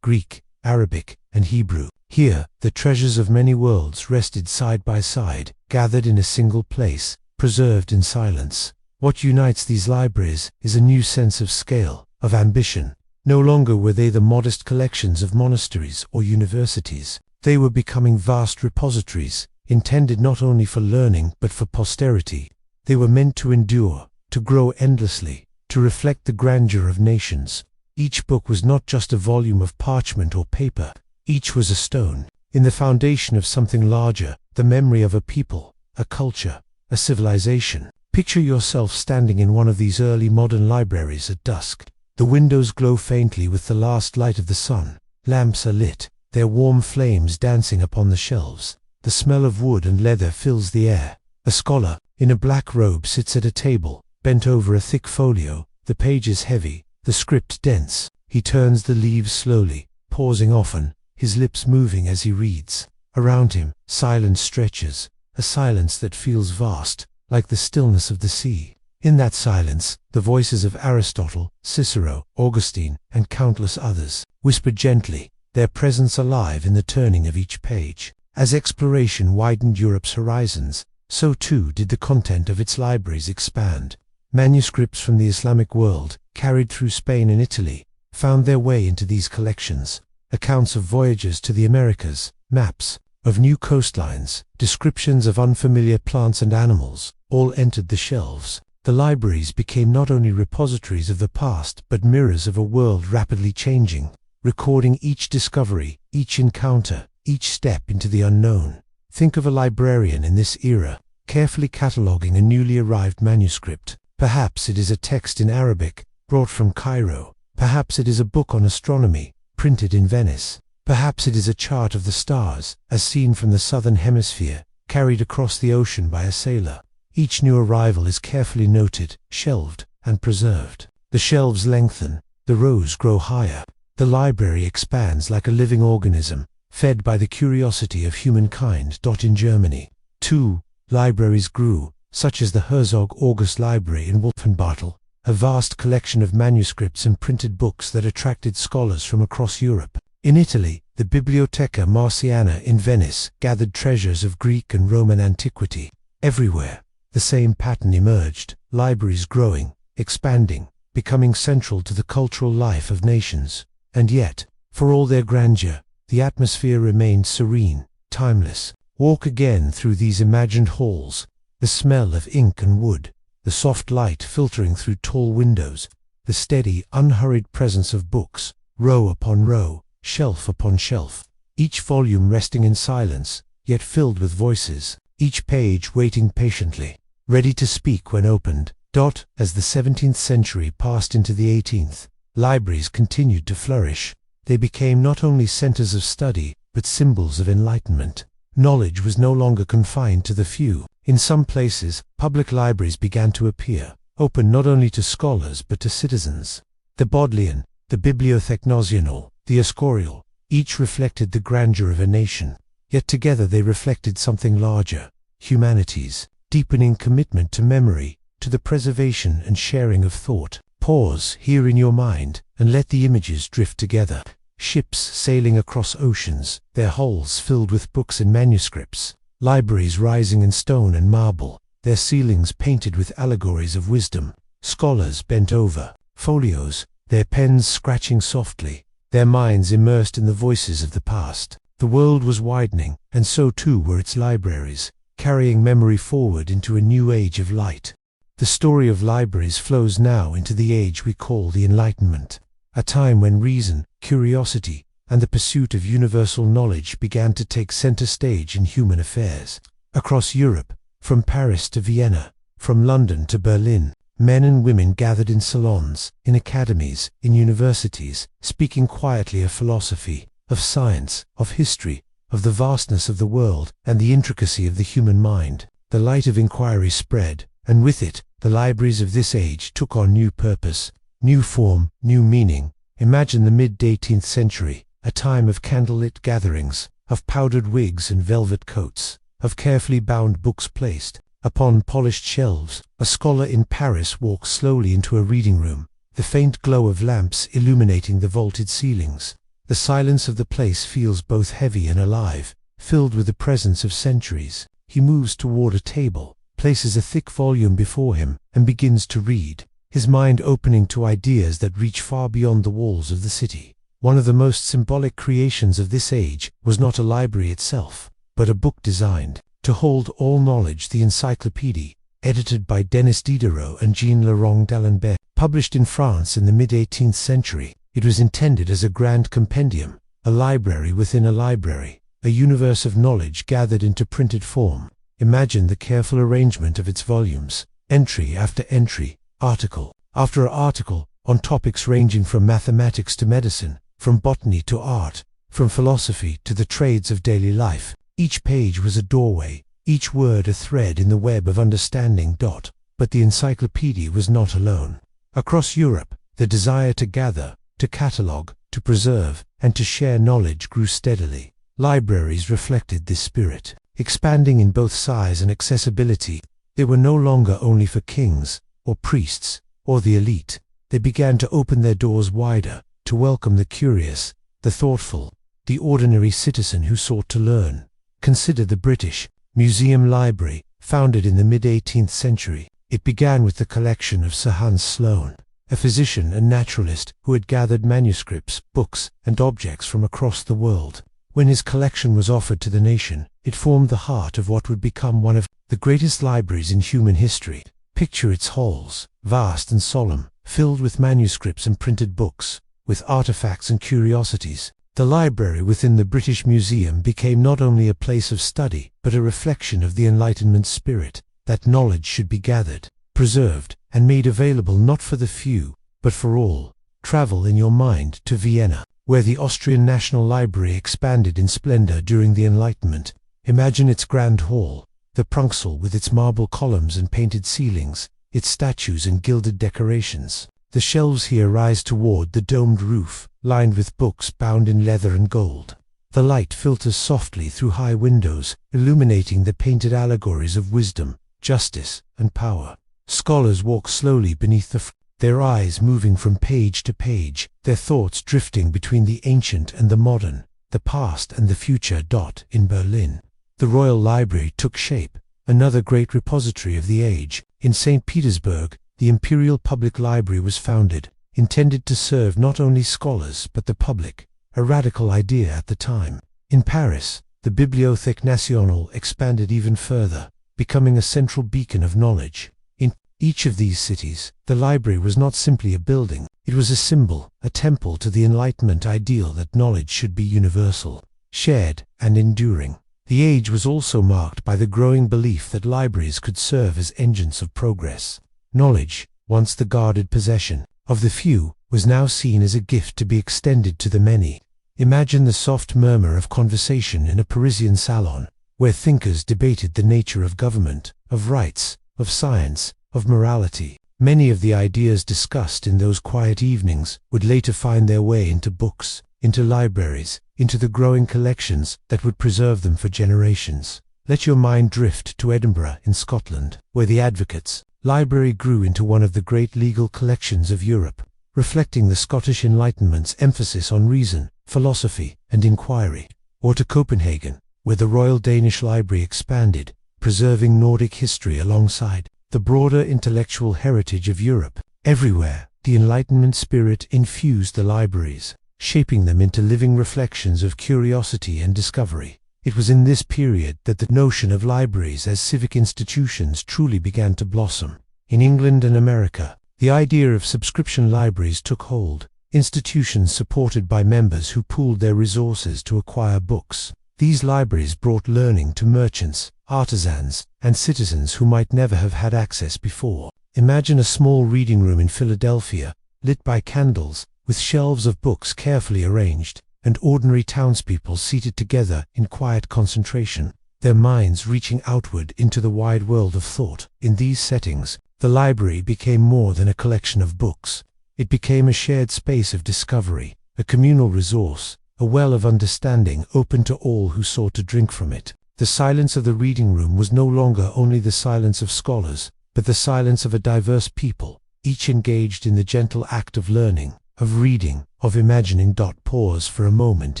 Greek, Arabic, and Hebrew. Here, the treasures of many worlds rested side by side, gathered in a single place, preserved in silence. What unites these libraries is a new sense of scale, of ambition. No longer were they the modest collections of monasteries or universities. They were becoming vast repositories, intended not only for learning but for posterity. They were meant to endure, to grow endlessly, to reflect the grandeur of nations. Each book was not just a volume of parchment or paper. Each was a stone, in the foundation of something larger, the memory of a people, a culture, a civilization. Picture yourself standing in one of these early modern libraries at dusk. The windows glow faintly with the last light of the sun. Lamps are lit, their warm flames dancing upon the shelves. The smell of wood and leather fills the air. A scholar, in a black robe, sits at a table, bent over a thick folio, the pages heavy, the script dense. He turns the leaves slowly, pausing often, his lips moving as he reads. Around him, silence stretches, a silence that feels vast, like the stillness of the sea. In that silence, the voices of Aristotle, Cicero, Augustine, and countless others whispered gently, their presence alive in the turning of each page. As exploration widened Europe's horizons, so too did the content of its libraries expand. Manuscripts from the Islamic world, carried through Spain and Italy, found their way into these collections. Accounts of voyages to the Americas, maps of new coastlines, descriptions of unfamiliar plants and animals, all entered the shelves. The libraries became not only repositories of the past but mirrors of a world rapidly changing, recording each discovery, each encounter, each step into the unknown. Think of a librarian in this era, carefully cataloguing a newly arrived manuscript. Perhaps it is a text in Arabic, brought from Cairo. Perhaps it is a book on astronomy, printed in Venice. Perhaps it is a chart of the stars, as seen from the southern hemisphere, carried across the ocean by a sailor. Each new arrival is carefully noted, shelved, and preserved. The shelves lengthen, the rows grow higher. The library expands like a living organism, fed by the curiosity of humankind. In Germany, too, libraries grew, such as the Herzog August Library in Wolfenbüttel, a vast collection of manuscripts and printed books that attracted scholars from across Europe. In Italy, the Biblioteca Marciana in Venice gathered treasures of Greek and Roman antiquity. Everywhere, the same pattern emerged, libraries growing, expanding, becoming central to the cultural life of nations. And yet, for all their grandeur, the atmosphere remained serene, timeless. Walk again through these imagined halls, the smell of ink and wood, the soft light filtering through tall windows, the steady, unhurried presence of books, row upon row, shelf upon shelf, each volume resting in silence, yet filled with voices, each page waiting patiently, ready to speak when opened. As the 17th century passed into the 18th, libraries continued to flourish. They became not only centers of study, but symbols of enlightenment. Knowledge was no longer confined to the few. In some places, public libraries began to appear, open not only to scholars but to citizens. The Bodleian, the Bibliothèque Nationale, the Escorial, each reflected the grandeur of a nation. Yet together they reflected something larger, humanity's deepening commitment to memory, to the preservation and sharing of thought. Pause here in your mind and let the images drift together. ships sailing across oceans, their hulls filled with books and manuscripts, libraries rising in stone and marble, their ceilings painted with allegories of wisdom, scholars bent over folios, their pens scratching softly, their minds immersed in the voices of the past. The world was widening, and so too were its libraries, carrying memory forward into a new age of light. The story of libraries flows now into the age we call the Enlightenment, a time when reason, curiosity, and the pursuit of universal knowledge began to take center stage in human affairs. Across Europe, from Paris to Vienna, from London to Berlin, men and women gathered in salons, in academies, in universities, speaking quietly of philosophy, of science, of history, of the vastness of the world and the intricacy of the human mind. The light of inquiry spread, and with it, the libraries of this age took on new purpose, new form, new meaning. Imagine the mid-18th century, a time of candlelit gatherings, of powdered wigs and velvet coats, of carefully bound books placed upon polished shelves. A scholar in Paris walks slowly into a reading room, the faint glow of lamps illuminating the vaulted ceilings. The silence of the place feels both heavy and alive, filled with the presence of centuries. He moves toward a table, places a thick volume before him, and begins to read, his mind opening to ideas that reach far beyond the walls of the city. One of the most symbolic creations of this age was not a library itself, but a book designed to hold all knowledge, the Encyclopédie, edited by Denis Diderot and Jean-Laurent d'Alembert. Published in France in the mid-18th century, it was intended as a grand compendium, a library within a library, a universe of knowledge gathered into printed form. Imagine the careful arrangement of its volumes, entry after entry, article after article, on topics ranging from mathematics to medicine, from botany to art, from philosophy to the trades of daily life. Each page was a doorway, each word a thread in the web of understanding. But the encyclopedia was not alone. Across Europe, the desire to gather, to catalogue, to preserve, and to share knowledge grew steadily. Libraries reflected this spirit, expanding in both size and accessibility. They were no longer only for kings, or priests, or the elite. They began to open their doors wider, to welcome the curious, the thoughtful, the ordinary citizen who sought to learn. Consider the British Museum Library, founded in the mid-18th century. It began with the collection of Sir Hans Sloane, a physician and naturalist who had gathered manuscripts, books, and objects from across the world. When his collection was offered to the nation, it formed the heart of what would become one of the greatest libraries in human history. Picture its halls, vast and solemn, filled with manuscripts and printed books, with artifacts and curiosities. The library within the British Museum became not only a place of study, but a reflection of the Enlightenment spirit, that knowledge should be gathered, preserved, and made available not for the few, but for all. Travel in your mind to Vienna, where the Austrian National Library expanded in splendor during the Enlightenment. Imagine its grand hall, the Prunksaal with its marble columns and painted ceilings, its statues and gilded decorations. The shelves here rise toward the domed roof, lined with books bound in leather and gold. The light filters softly through high windows, illuminating the painted allegories of wisdom, justice, and power. Scholars walk slowly beneath their eyes moving from page to page, their thoughts drifting between the ancient and the modern, the past and the future. In Berlin, the Royal Library took shape, another great repository of the age. In St. Petersburg, the Imperial Public Library was founded, intended to serve not only scholars but the public, a radical idea at the time. In Paris, the Bibliothèque Nationale expanded even further, becoming a central beacon of knowledge. In each of these cities, the library was not simply a building, it was a symbol, a temple to the Enlightenment ideal that knowledge should be universal, shared, and enduring. The age was also marked by the growing belief that libraries could serve as engines of progress. Knowledge, once the guarded possession of the few, was now seen as a gift to be extended to the many. Imagine the soft murmur of conversation in a Parisian salon, where thinkers debated the nature of government, of rights, of science, of morality. Many of the ideas discussed in those quiet evenings would later find their way into books, into libraries, into the growing collections that would preserve them for generations. Let your mind drift to Edinburgh in Scotland, where the Advocates' Library grew into one of the great legal collections of Europe, reflecting the Scottish Enlightenment's emphasis on reason, philosophy, and inquiry, or to Copenhagen, where the Royal Danish Library expanded, preserving Nordic history alongside the broader intellectual heritage of Europe. Everywhere, the Enlightenment spirit infused the libraries, shaping them into living reflections of curiosity and discovery. It was in this period that the notion of libraries as civic institutions truly began to blossom. In England and America, the idea of subscription libraries took hold, institutions supported by members who pooled their resources to acquire books. These libraries brought learning to merchants, artisans, and citizens who might never have had access before. Imagine a small reading room in Philadelphia, lit by candles, with shelves of books carefully arranged, and ordinary townspeople seated together in quiet concentration, their minds reaching outward into the wide world of thought. In these settings, the library became more than a collection of books. It became a shared space of discovery, a communal resource, a well of understanding open to all who sought to drink from it. The silence of the reading room was no longer only the silence of scholars, but the silence of a diverse people, each engaged in the gentle act of learning, of reading, of imagining. Pause for a moment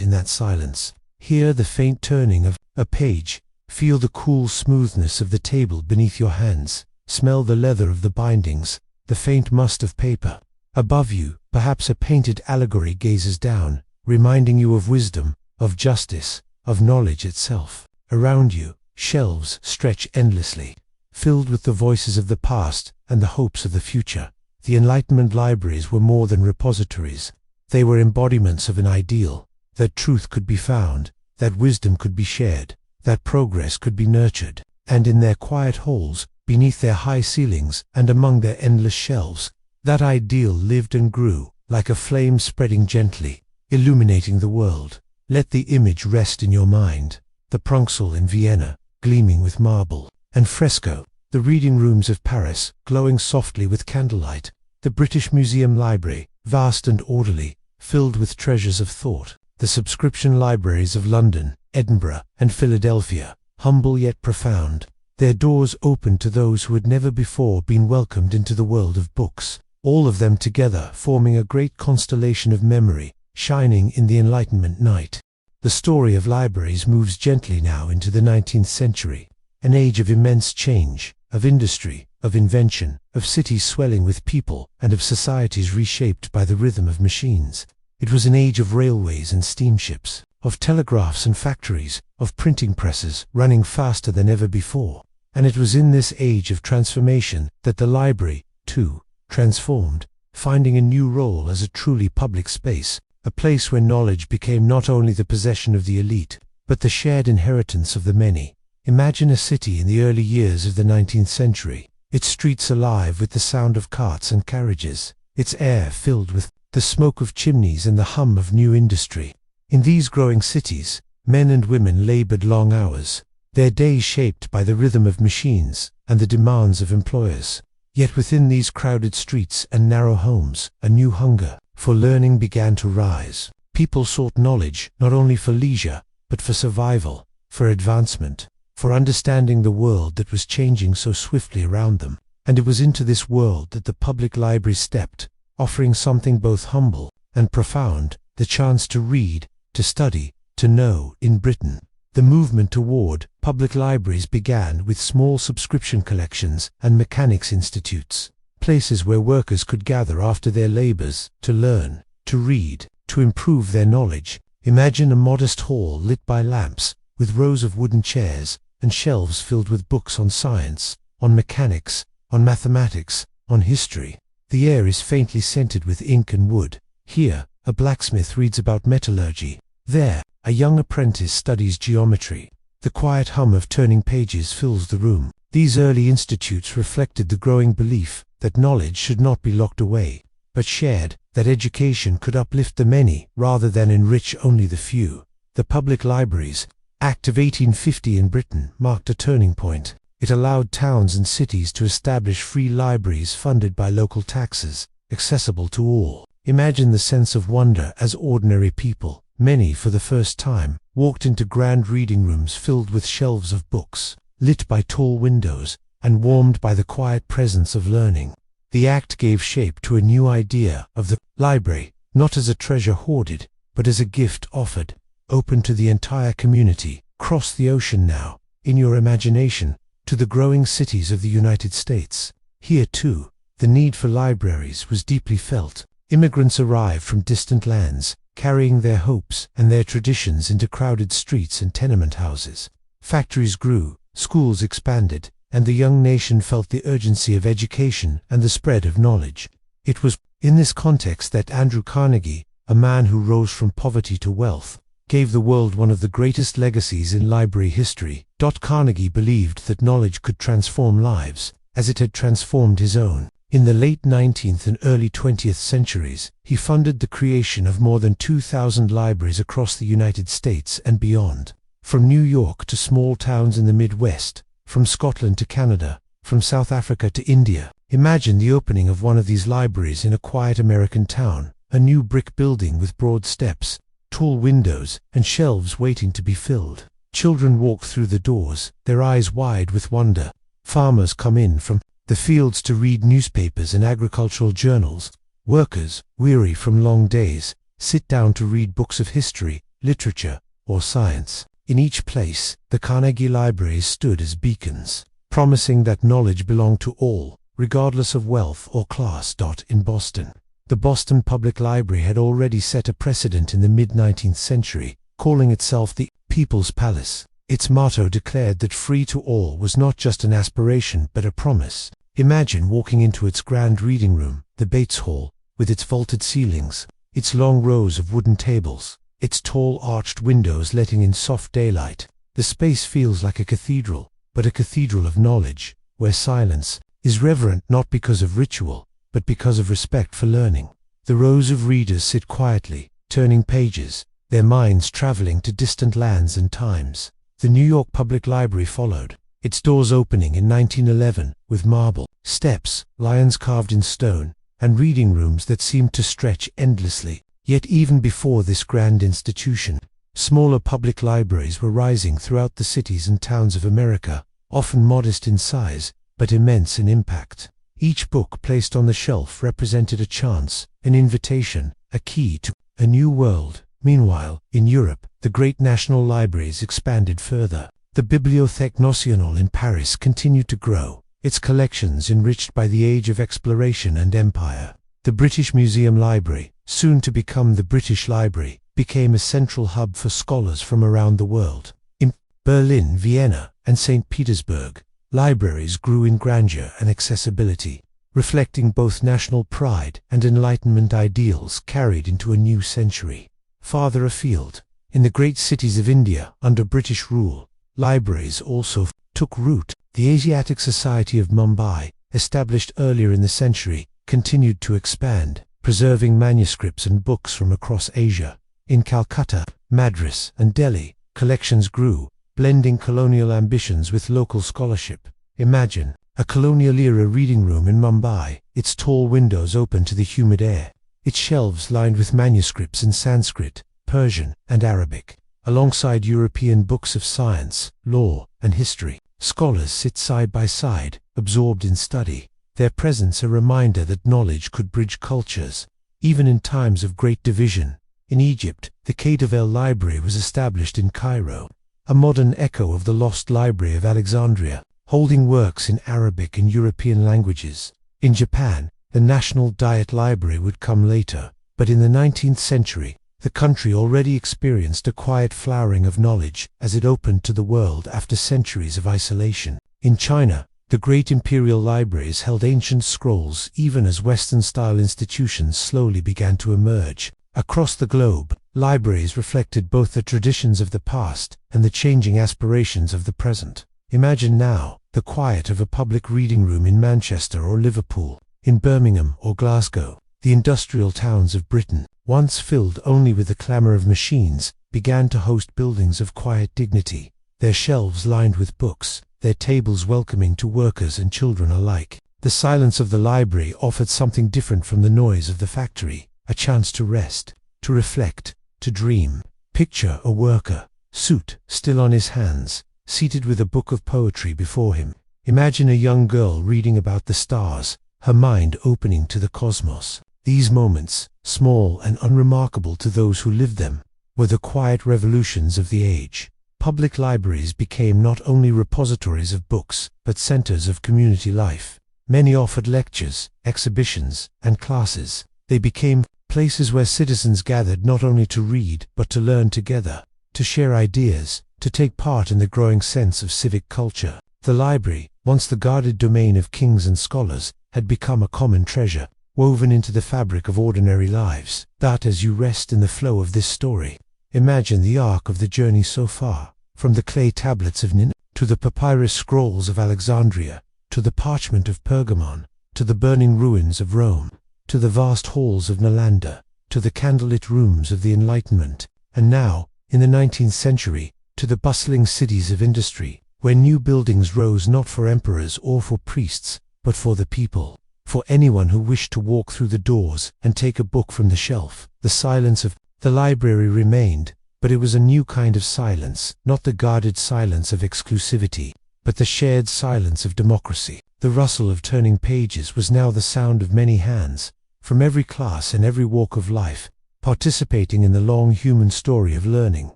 in that silence. Hear the faint turning of a page. Feel the cool smoothness of the table beneath your hands. Smell the leather of the bindings, the faint must of paper. Above you, perhaps a painted allegory gazes down, reminding you of wisdom, of justice, of knowledge itself. Around you, shelves stretch endlessly, filled with the voices of the past and the hopes of the future. The Enlightenment libraries were more than repositories. They were embodiments of an ideal, that truth could be found, that wisdom could be shared, that progress could be nurtured. And in their quiet halls, beneath their high ceilings and among their endless shelves, that ideal lived and grew, like a flame spreading gently, illuminating the world. Let the image rest in your mind. The Prunksaal in Vienna, gleaming with marble and fresco, the reading rooms of Paris, glowing softly with candlelight, the British Museum Library, vast and orderly, filled with treasures of thought, the subscription libraries of London, Edinburgh, and Philadelphia, humble yet profound, their doors open to those who had never before been welcomed into the world of books, all of them together forming a great constellation of memory, shining in the Enlightenment night. The story of libraries moves gently now into the 19th century, an age of immense change, of industry, of invention, of cities swelling with people, and of societies reshaped by the rhythm of machines. It was an age of railways and steamships, of telegraphs and factories, of printing presses running faster than ever before. And it was in this age of transformation that the library, too, transformed, finding a new role as a truly public space, a place where knowledge became not only the possession of the elite, but the shared inheritance of the many. Imagine a city in the early years of the 19th century, its streets alive with the sound of carts and carriages, its air filled with the smoke of chimneys and the hum of new industry. In these growing cities, men and women labored long hours, their days shaped by the rhythm of machines and the demands of employers. Yet within these crowded streets and narrow homes, a new hunger for learning began to rise. People sought knowledge not only for leisure, but for survival, for advancement, for understanding the world that was changing so swiftly around them. And it was into this world that the public library stepped, offering something both humble and profound, the chance to read, to study, to know. In Britain, the movement toward public libraries began with small subscription collections and mechanics institutes, places where workers could gather after their labors, to learn, to read, to improve their knowledge. Imagine a modest hall lit by lamps, with rows of wooden chairs and shelves filled with books on science, on mechanics, on mathematics, on history. The air is faintly scented with ink and wood. Here, a blacksmith reads about metallurgy. There, a young apprentice studies geometry. The quiet hum of turning pages fills the room. These early institutes reflected the growing belief that knowledge should not be locked away, but shared, that education could uplift the many rather than enrich only the few. The Public Libraries Act of 1850 in Britain marked a turning point. It allowed towns and cities to establish free libraries funded by local taxes, accessible to all. Imagine the sense of wonder as ordinary people, many for the first time, walked into grand reading rooms filled with shelves of books, lit by tall windows, and warmed by the quiet presence of learning. The act gave shape to a new idea of the library, not as a treasure hoarded, but as a gift offered, open to the entire community. Cross the ocean now, in your imagination, to the growing cities of the United States. Here, too, the need for libraries was deeply felt. Immigrants arrived from distant lands, carrying their hopes and their traditions into crowded streets and tenement houses. Factories grew, schools expanded, and the young nation felt the urgency of education and the spread of knowledge. It was in this context that Andrew Carnegie, a man who rose from poverty to wealth, gave the world one of the greatest legacies in library history. Carnegie believed that knowledge could transform lives, as it had transformed his own. In the late 19th and early 20th centuries, he funded the creation of more than 2,000 libraries across the United States and beyond. From New York to small towns in the Midwest, from Scotland to Canada, from South Africa to India. Imagine the opening of one of these libraries in a quiet American town, a new brick building with broad steps, tall windows, and shelves waiting to be filled. Children walk through the doors, their eyes wide with wonder. Farmers come in from the fields to read newspapers and agricultural journals. Workers, weary from long days, sit down to read books of history, literature, or science. In each place, the Carnegie Libraries stood as beacons, promising that knowledge belonged to all, regardless of wealth or class. In Boston, the Boston Public Library had already set a precedent in the mid-19th century, calling itself the People's Palace. Its motto declared that free to all was not just an aspiration but a promise. Imagine walking into its grand reading room, the Bates Hall, with its vaulted ceilings, its long rows of wooden tables, its tall arched windows letting in soft daylight. The space feels like a cathedral, but a cathedral of knowledge, where silence is reverent not because of ritual, but because of respect for learning. The rows of readers sit quietly, turning pages, their minds traveling to distant lands and times. The New York Public Library followed, its doors opening in 1911 with marble steps, lions carved in stone, and reading rooms that seemed to stretch endlessly. Yet even before this grand institution, smaller public libraries were rising throughout the cities and towns of America, often modest in size, but immense in impact. Each book placed on the shelf represented a chance, an invitation, a key to a new world. Meanwhile, in Europe, the great national libraries expanded further. The Bibliothèque Nationale in Paris continued to grow, its collections enriched by the age of exploration and empire. The British Museum Library, soon to become the British Library, became a central hub for scholars from around the world. In Berlin, Vienna, and St. Petersburg, libraries grew in grandeur and accessibility, reflecting both national pride and Enlightenment ideals carried into a new century. Farther afield, in the great cities of India under British rule, libraries also took root. The Asiatic Society of Mumbai, established earlier in the century, continued to expand, preserving manuscripts and books from across Asia. In Calcutta, Madras, and Delhi, collections grew, blending colonial ambitions with local scholarship. Imagine a colonial-era reading room in Mumbai, its tall windows open to the humid air, its shelves lined with manuscripts in Sanskrit, Persian, and Arabic. Alongside European books of science, law, and history, scholars sit side by side, absorbed in study, their presence a reminder that knowledge could bridge cultures, even in times of great division. In Egypt, the Khedive Library was established in Cairo, a modern echo of the lost Library of Alexandria, holding works in Arabic and European languages. In Japan, the National Diet Library would come later, but in the 19th century, the country already experienced a quiet flowering of knowledge as it opened to the world after centuries of isolation. In China, the great imperial libraries held ancient scrolls even as Western-style institutions slowly began to emerge. Across the globe, libraries reflected both the traditions of the past and the changing aspirations of the present. Imagine now the quiet of a public reading room in Manchester or Liverpool, in Birmingham or Glasgow. The industrial towns of Britain, once filled only with the clamour of machines, began to host buildings of quiet dignity, their shelves lined with books, their tables welcoming to workers and children alike. The silence of the library offered something different from the noise of the factory, a chance to rest, to reflect, to dream. Picture a worker, suit still on his hands, seated with a book of poetry before him. Imagine a young girl reading about the stars, her mind opening to the cosmos. These moments, small and unremarkable to those who lived them, were the quiet revolutions of the age. Public libraries became not only repositories of books, but centers of community life. Many offered lectures, exhibitions, and classes. They became places where citizens gathered not only to read, but to learn together, to share ideas, to take part in the growing sense of civic culture. The library, once the guarded domain of kings and scholars, had become a common treasure, woven into the fabric of ordinary lives. That as you rest in the flow of this story, imagine the arc of the journey so far, from the clay tablets of Nineveh, to the papyrus scrolls of Alexandria, to the parchment of Pergamon, to the burning ruins of Rome, to the vast halls of Nalanda, to the candlelit rooms of the Enlightenment, and now, in the 19th century, to the bustling cities of industry, where new buildings rose not for emperors or for priests, but for the people, for anyone who wished to walk through the doors and take a book from the shelf. The silence of the library remained, but it was a new kind of silence, not the guarded silence of exclusivity, but the shared silence of democracy. The rustle of turning pages was now the sound of many hands, from every class and every walk of life, participating in the long human story of learning.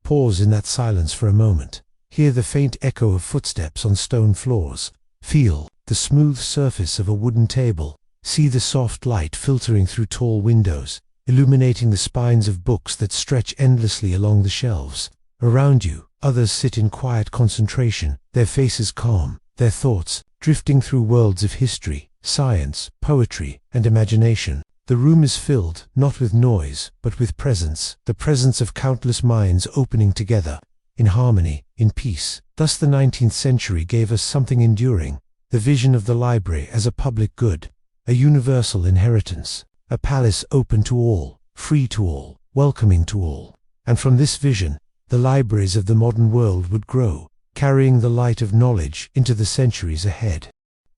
Pause in that silence for a moment. Hear the faint echo of footsteps on stone floors. Feel the smooth surface of a wooden table. See the soft light filtering through tall windows, illuminating the spines of books that stretch endlessly along the shelves. Around you, others sit in quiet concentration, their faces calm, their thoughts drifting through worlds of history, science, poetry, and imagination. The room is filled, not with noise, but with presence, the presence of countless minds opening together, in harmony, in peace. Thus the 19th century gave us something enduring, the vision of the library as a public good, a universal inheritance, a palace open to all, free to all, welcoming to all. And from this vision, the libraries of the modern world would grow, carrying the light of knowledge into the centuries ahead.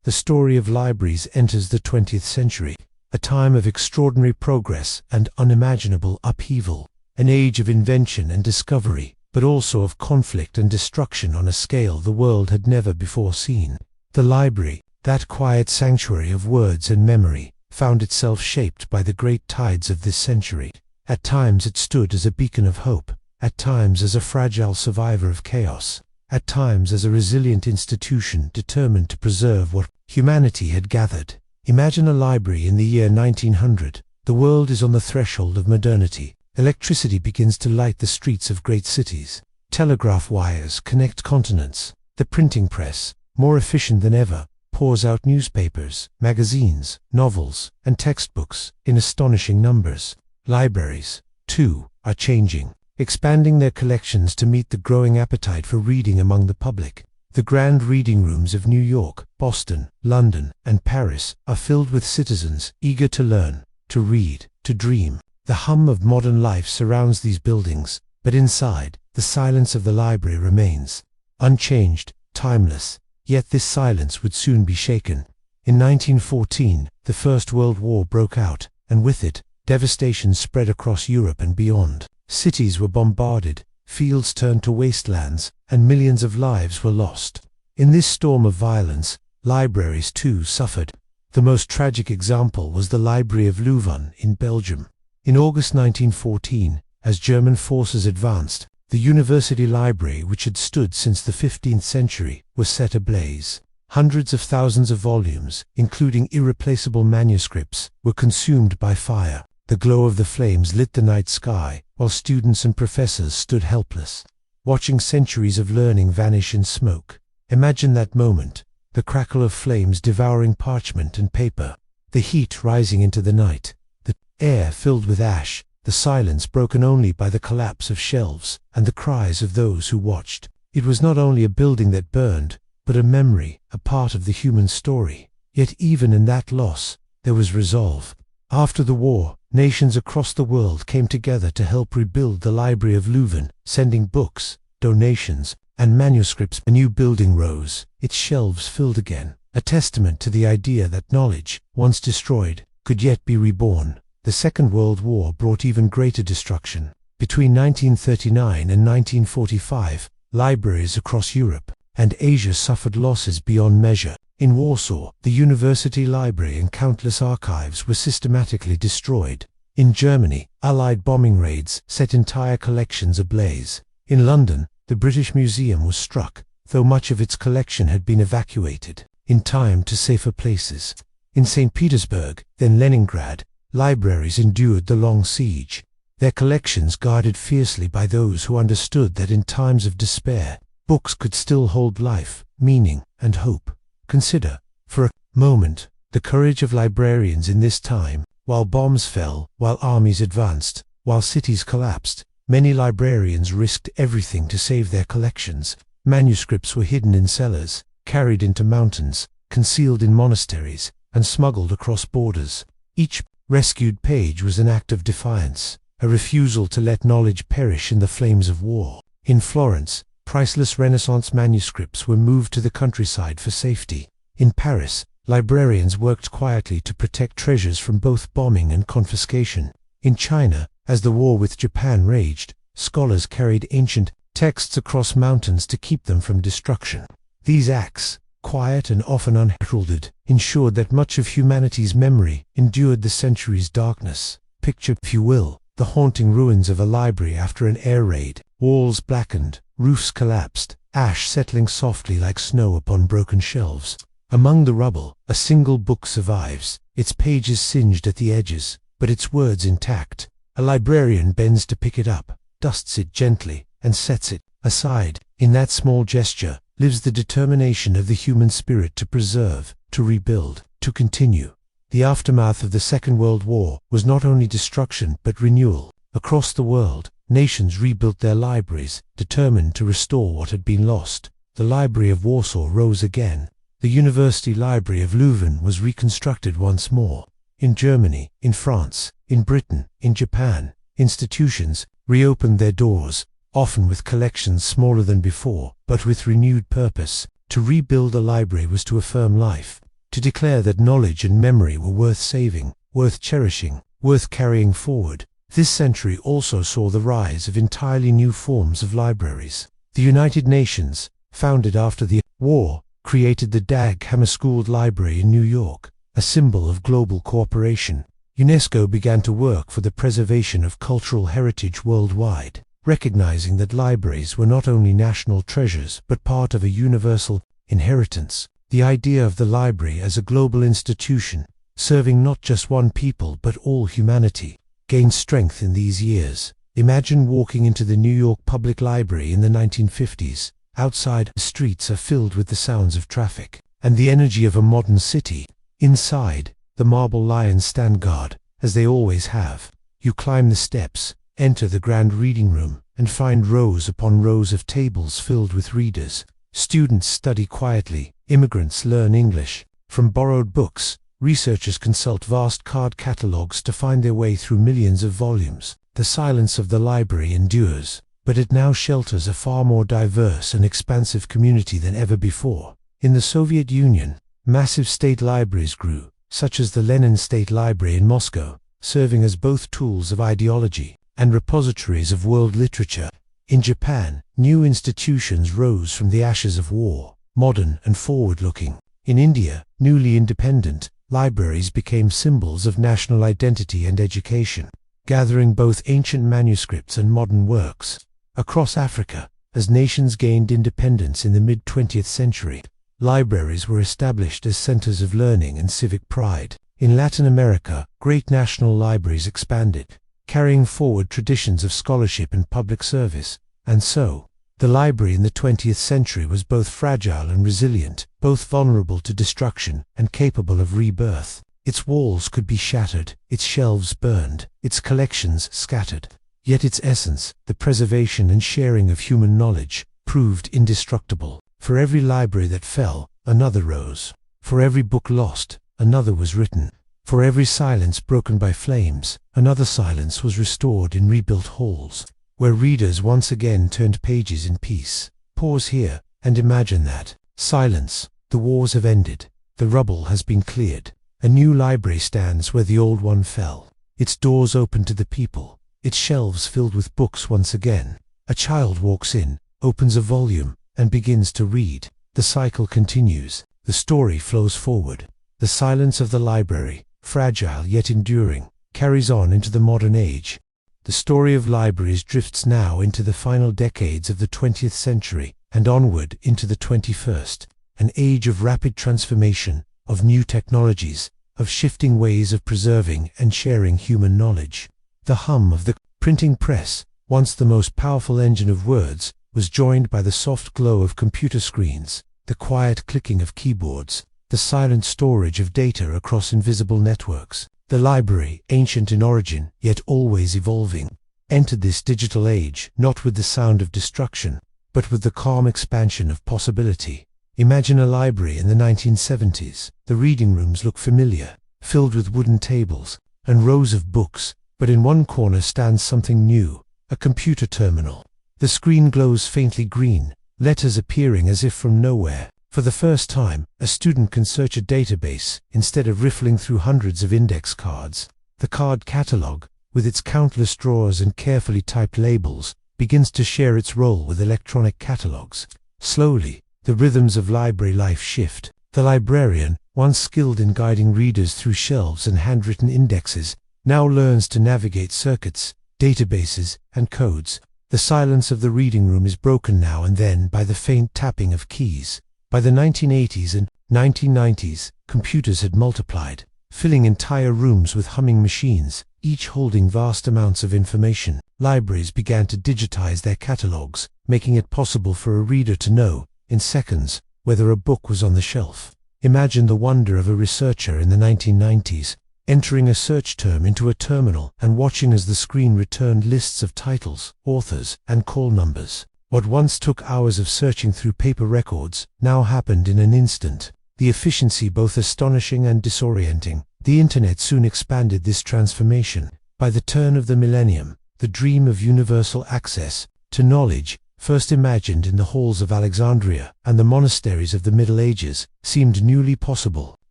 The story of libraries enters the 20th century, a time of extraordinary progress and unimaginable upheaval, an age of invention and discovery, but also of conflict and destruction on a scale the world had never before seen. The library, that quiet sanctuary of words and memory, found itself shaped by the great tides of this century. At times it stood as a beacon of hope, at times as a fragile survivor of chaos, at times as a resilient institution determined to preserve what humanity had gathered. Imagine a library in the year 1900. The world is on the threshold of modernity. Electricity begins to light the streets of great cities. Telegraph wires connect continents. The printing press, more efficient than ever, pours out newspapers, magazines, novels, and textbooks in astonishing numbers. Libraries, too, are changing, expanding their collections to meet the growing appetite for reading among the public. The grand reading rooms of New York, Boston, London, and Paris are filled with citizens eager to learn, to read, to dream. The hum of modern life surrounds these buildings, but inside, the silence of the library remains, unchanged, timeless. Yet this silence would soon be shaken. In 1914, the First World War broke out, and with it, devastation spread across Europe and beyond. Cities were bombarded, fields turned to wastelands, and millions of lives were lost. In this storm of violence, libraries too suffered. The most tragic example was the Library of Louvain in Belgium. In August 1914, as German forces advanced, the university library, which had stood since the 15th century, was set ablaze. Hundreds of thousands of volumes, including irreplaceable manuscripts, were consumed by fire. The glow of the flames lit the night sky, while students and professors stood helpless, watching centuries of learning vanish in smoke. Imagine that moment, the crackle of flames devouring parchment and paper, the heat rising into the night, the air filled with ash, the silence broken only by the collapse of shelves and the cries of those who watched. It was not only a building that burned, but a memory, a part of the human story. Yet even in that loss, there was resolve. After the war, nations across the world came together to help rebuild the Library of Louvain, sending books, donations, and manuscripts. A new building rose, its shelves filled again, a testament to the idea that knowledge, once destroyed, could yet be reborn. The Second World War brought even greater destruction. Between 1939 and 1945, libraries across Europe and Asia suffered losses beyond measure. In Warsaw, the university library and countless archives were systematically destroyed. In Germany, Allied bombing raids set entire collections ablaze. In London, the British Museum was struck, though much of its collection had been evacuated in time to safer places. In St. Petersburg, then Leningrad, libraries endured the long siege, their collections guarded fiercely by those who understood that in times of despair, books could still hold life, meaning, and hope. Consider, for a moment, the courage of librarians in this time. While bombs fell, while armies advanced, while cities collapsed, many librarians risked everything to save their collections. Manuscripts were hidden in cellars, carried into mountains, concealed in monasteries, and smuggled across borders. Each rescued page was an act of defiance, a refusal to let knowledge perish in the flames of war. In Florence, priceless Renaissance manuscripts were moved to the countryside for safety. In Paris, librarians worked quietly to protect treasures from both bombing and confiscation. In China, as the war with Japan raged, scholars carried ancient texts across mountains to keep them from destruction. These acts, quiet and often unheralded, ensured that much of humanity's memory endured the centuries' darkness. Picture, if you will, the haunting ruins of a library after an air raid. Walls blackened, roofs collapsed, ash settling softly like snow upon broken shelves. Among the rubble, a single book survives, its pages singed at the edges, but its words intact. A librarian bends to pick it up, dusts it gently, and sets it aside. In that small gesture lives the determination of the human spirit to preserve, to rebuild, to continue. The aftermath of the Second World War was not only destruction but renewal. Across the world, nations rebuilt their libraries, determined to restore what had been lost. The Library of Warsaw rose again. The University Library of Leuven was reconstructed once more. In Germany, in France, in Britain, in Japan, institutions reopened their doors, often with collections smaller than before, but with renewed purpose. To rebuild a library was to affirm life, to declare that knowledge and memory were worth saving, worth cherishing, worth carrying forward. This century also saw the rise of entirely new forms of libraries. The United Nations, founded after the war, created the Dag Hammarskjöld Library in New York, a symbol of global cooperation. UNESCO began to work for the preservation of cultural heritage worldwide, recognizing that libraries were not only national treasures but part of a universal inheritance. The idea of the library as a global institution, serving not just one people but all humanity, gained strength in these years. Imagine walking into the New York Public Library in the 1950s. Outside, the streets are filled with the sounds of traffic and the energy of a modern city. Inside, the marble lions stand guard, as they always have. You climb the steps, enter the grand reading room, and find rows upon rows of tables filled with readers. Students study quietly, immigrants learn English. From borrowed books, researchers consult vast card catalogues to find their way through millions of volumes. The silence of the library endures, but it now shelters a far more diverse and expansive community than ever before. In the Soviet Union, massive state libraries grew, such as the Lenin State Library in Moscow, serving as both tools of ideology and repositories of world literature. In Japan, new institutions rose from the ashes of war, modern and forward-looking. In India, newly independent, libraries became symbols of national identity and education, gathering both ancient manuscripts and modern works. Across Africa, as nations gained independence in the mid-20th century, libraries were established as centers of learning and civic pride. In Latin America, great national libraries expanded, carrying forward traditions of scholarship and public service. And so, the library in the 20th century was both fragile and resilient, both vulnerable to destruction and capable of rebirth. Its walls could be shattered, its shelves burned, its collections scattered. Yet its essence, the preservation and sharing of human knowledge, proved indestructible. For every library that fell, another rose. For every book lost, another was written. For every silence broken by flames, another silence was restored in rebuilt halls, where readers once again turned pages in peace. Pause here, and imagine that. Silence. The wars have ended. The rubble has been cleared. A new library stands where the old one fell. Its doors open to the people. Its shelves filled with books once again. A child walks in, opens a volume, and begins to read. The cycle continues. The story flows forward. The silence of the library, fragile yet enduring, carries on into the modern age. The story of libraries drifts now into the final decades of the 20th century and onward into the 21st, an age of rapid transformation, of new technologies, of shifting ways of preserving and sharing human knowledge. The hum of the printing press, once the most powerful engine of words, was joined by the soft glow of computer screens, the quiet clicking of keyboards, the silent storage of data across invisible networks. The library, ancient in origin, yet always evolving, entered this digital age not with the sound of destruction, but with the calm expansion of possibility. Imagine a library in the 1970s. The reading rooms look familiar, filled with wooden tables and rows of books, but in one corner stands something new, a computer terminal. The screen glows faintly green, letters appearing as if from nowhere. For the first time, a student can search a database instead of riffling through hundreds of index cards. The card catalog, with its countless drawers and carefully typed labels, begins to share its role with electronic catalogs. Slowly, the rhythms of library life shift. The librarian, once skilled in guiding readers through shelves and handwritten indexes, now learns to navigate circuits, databases, and codes. The silence of the reading room is broken now and then by the faint tapping of keys. By the 1980s and 1990s, computers had multiplied, filling entire rooms with humming machines, each holding vast amounts of information. Libraries began to digitize their catalogs, making it possible for a reader to know, in seconds, whether a book was on the shelf. Imagine the wonder of a researcher in the 1990s, entering a search term into a terminal and watching as the screen returned lists of titles, authors, and call numbers. What once took hours of searching through paper records now happened in an instant. The efficiency both astonishing and disorienting. The internet soon expanded this transformation. By the turn of the millennium, the dream of universal access to knowledge, first imagined in the halls of Alexandria and the monasteries of the Middle Ages, seemed newly possible.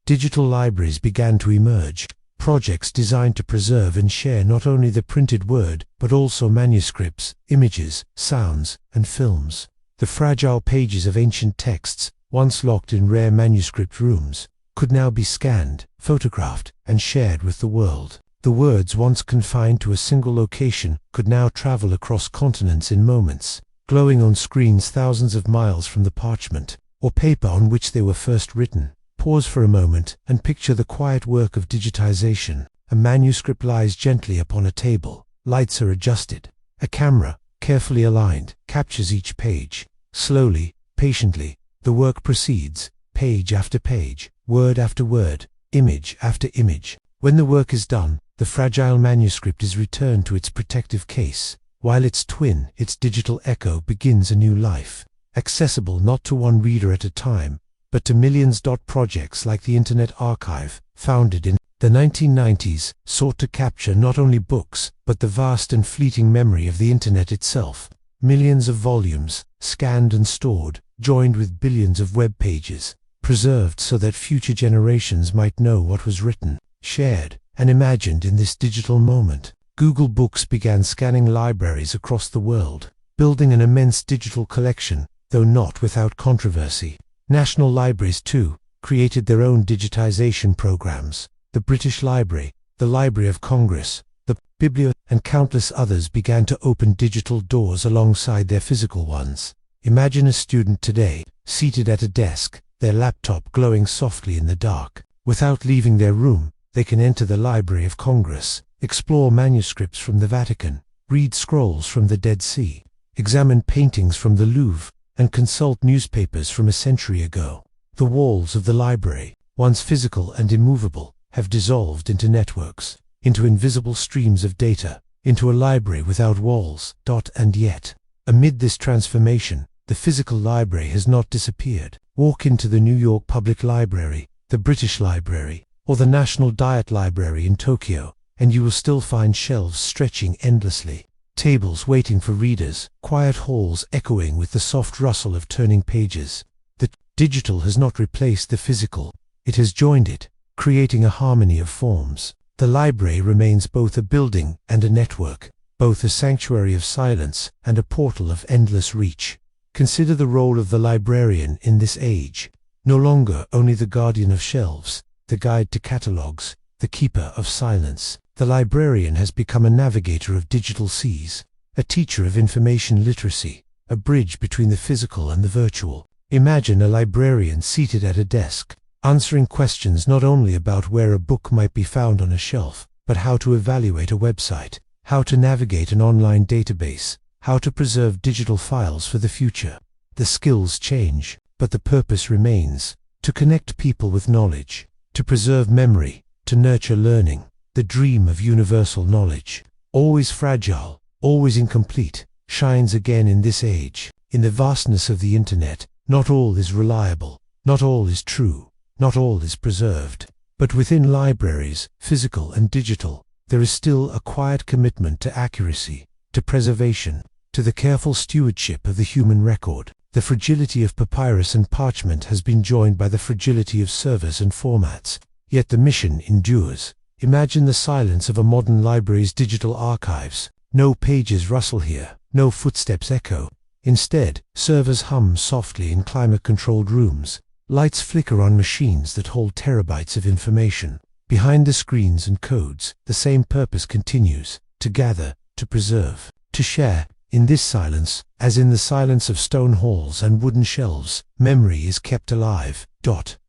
Digital libraries began to emerge. Projects designed to preserve and share not only the printed word, but also manuscripts, images, sounds, and films. The fragile pages of ancient texts, once locked in rare manuscript rooms, could now be scanned, photographed, and shared with the world. The words once confined to a single location could now travel across continents in moments, glowing on screens thousands of miles from the parchment or paper on which they were first written. Pause for a moment and picture the quiet work of digitization. A manuscript lies gently upon a table. Lights are adjusted. A camera, carefully aligned, captures each page. Slowly, patiently, the work proceeds, page after page, word after word, image after image. When the work is done, the fragile manuscript is returned to its protective case, while its twin, its digital echo, begins a new life, accessible not to one reader at a time, but to millions. Projects like the Internet Archive, founded in the 1990s, sought to capture not only books, but the vast and fleeting memory of the Internet itself. Millions of volumes, scanned and stored, joined with billions of web pages, preserved so that future generations might know what was written, shared, and imagined in this digital moment. Google Books began scanning libraries across the world, building an immense digital collection, though not without controversy. National libraries, too, created their own digitization programs. The British Library, the Library of Congress, the Bibliothèque, and countless others began to open digital doors alongside their physical ones. Imagine a student today, seated at a desk, their laptop glowing softly in the dark. Without leaving their room, they can enter the Library of Congress, explore manuscripts from the Vatican, read scrolls from the Dead Sea, examine paintings from the Louvre, and consult newspapers from a century ago. The walls of the library, once physical and immovable, have dissolved into networks, into invisible streams of data, into a library without walls. And yet, amid this transformation, the physical library has not disappeared. Walk into the New York Public Library, the British Library, or the National Diet Library in Tokyo, and you will still find shelves stretching endlessly. Tables waiting for readers, quiet halls echoing with the soft rustle of turning pages. The digital has not replaced the physical, it has joined it, creating a harmony of forms. The library remains both a building and a network, both a sanctuary of silence and a portal of endless reach. Consider the role of the librarian in this age, no longer only the guardian of shelves, the guide to catalogs, the keeper of silence. The librarian has become a navigator of digital seas, a teacher of information literacy, a bridge between the physical and the virtual. Imagine a librarian seated at a desk, answering questions not only about where a book might be found on a shelf, but how to evaluate a website, how to navigate an online database, how to preserve digital files for the future. The skills change, but the purpose remains: to connect people with knowledge, to preserve memory, to nurture learning. The dream of universal knowledge, always fragile, always incomplete, shines again in this age. In the vastness of the internet, not all is reliable, not all is true, not all is preserved. But within libraries, physical and digital, there is still a quiet commitment to accuracy, to preservation, to the careful stewardship of the human record. The fragility of papyrus and parchment has been joined by the fragility of servers and formats, yet the mission endures. Imagine the silence of a modern library's digital archives. No pages rustle here, no footsteps echo. Instead, servers hum softly in climate-controlled rooms. Lights flicker on machines that hold terabytes of information. Behind the screens and codes, the same purpose continues: to gather, to preserve, to share. In this silence, as in the silence of stone halls and wooden shelves, memory is kept alive.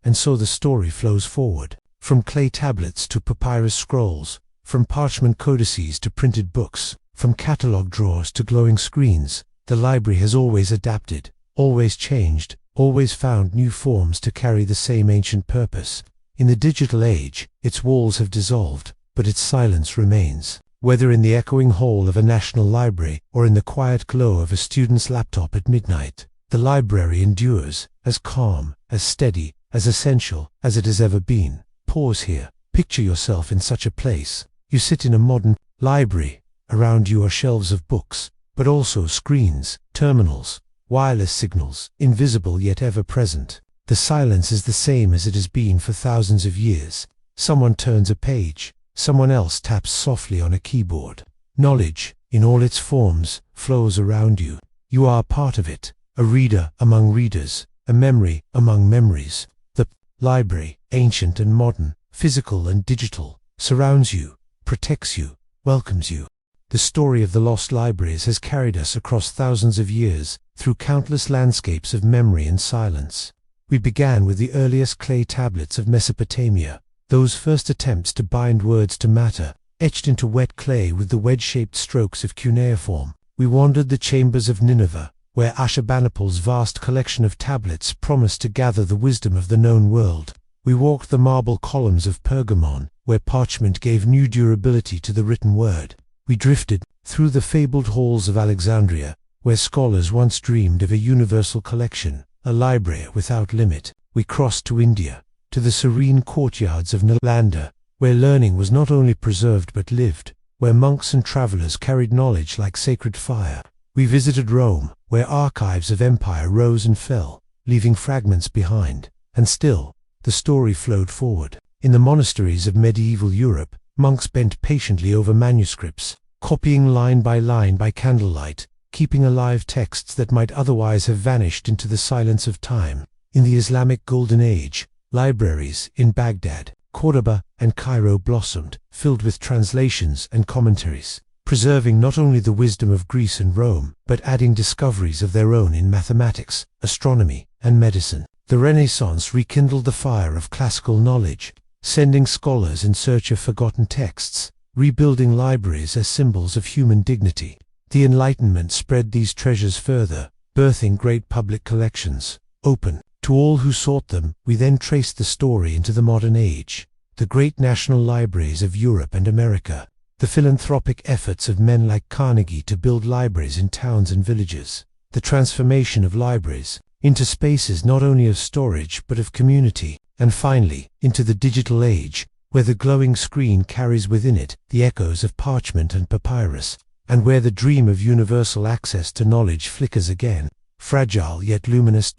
And so the story flows forward. From clay tablets to papyrus scrolls, from parchment codices to printed books, from catalog drawers to glowing screens, the library has always adapted, always changed, always found new forms to carry the same ancient purpose. In the digital age, its walls have dissolved, but its silence remains. Whether in the echoing hall of a national library or in the quiet glow of a student's laptop at midnight, the library endures, as calm, as steady, as essential as it has ever been. Pause here. Picture yourself in such a place. You sit in a modern library. Around you are shelves of books, but also screens, terminals, wireless signals, invisible yet ever present. The silence is the same as it has been for thousands of years. Someone turns a page, someone else taps softly on a keyboard. Knowledge, in all its forms, flows around you. You are part of it, a reader among readers, a memory among memories. The library, ancient and modern, physical and digital, surrounds you, protects you, welcomes you. The story of the lost libraries has carried us across thousands of years, through countless landscapes of memory and silence. We began with the earliest clay tablets of Mesopotamia, those first attempts to bind words to matter, etched into wet clay with the wedge-shaped strokes of cuneiform. We wandered the chambers of Nineveh, where Ashurbanipal's vast collection of tablets promised to gather the wisdom of the known world. We walked the marble columns of Pergamon, where parchment gave new durability to the written word. We drifted through the fabled halls of Alexandria, where scholars once dreamed of a universal collection, a library without limit. We crossed to India, to the serene courtyards of Nalanda, where learning was not only preserved but lived, where monks and travelers carried knowledge like sacred fire. We visited Rome, where archives of empire rose and fell, leaving fragments behind. And still, the story flowed forward. In the monasteries of medieval Europe, monks bent patiently over manuscripts, copying line by candlelight, keeping alive texts that might otherwise have vanished into the silence of time. In the Islamic Golden Age, libraries in Baghdad, Cordoba, and Cairo blossomed, filled with translations and commentaries, preserving not only the wisdom of Greece and Rome, but adding discoveries of their own in mathematics, astronomy, and medicine. The Renaissance rekindled the fire of classical knowledge, sending scholars in search of forgotten texts, rebuilding libraries as symbols of human dignity. The Enlightenment spread these treasures further, birthing great public collections, open to all who sought them. We then traced the story into the modern age, the great national libraries of Europe and America, the philanthropic efforts of men like Carnegie to build libraries in towns and villages, the transformation of libraries into spaces not only of storage but of community, and finally, into the digital age, where the glowing screen carries within it the echoes of parchment and papyrus, and where the dream of universal access to knowledge flickers again, fragile yet luminous.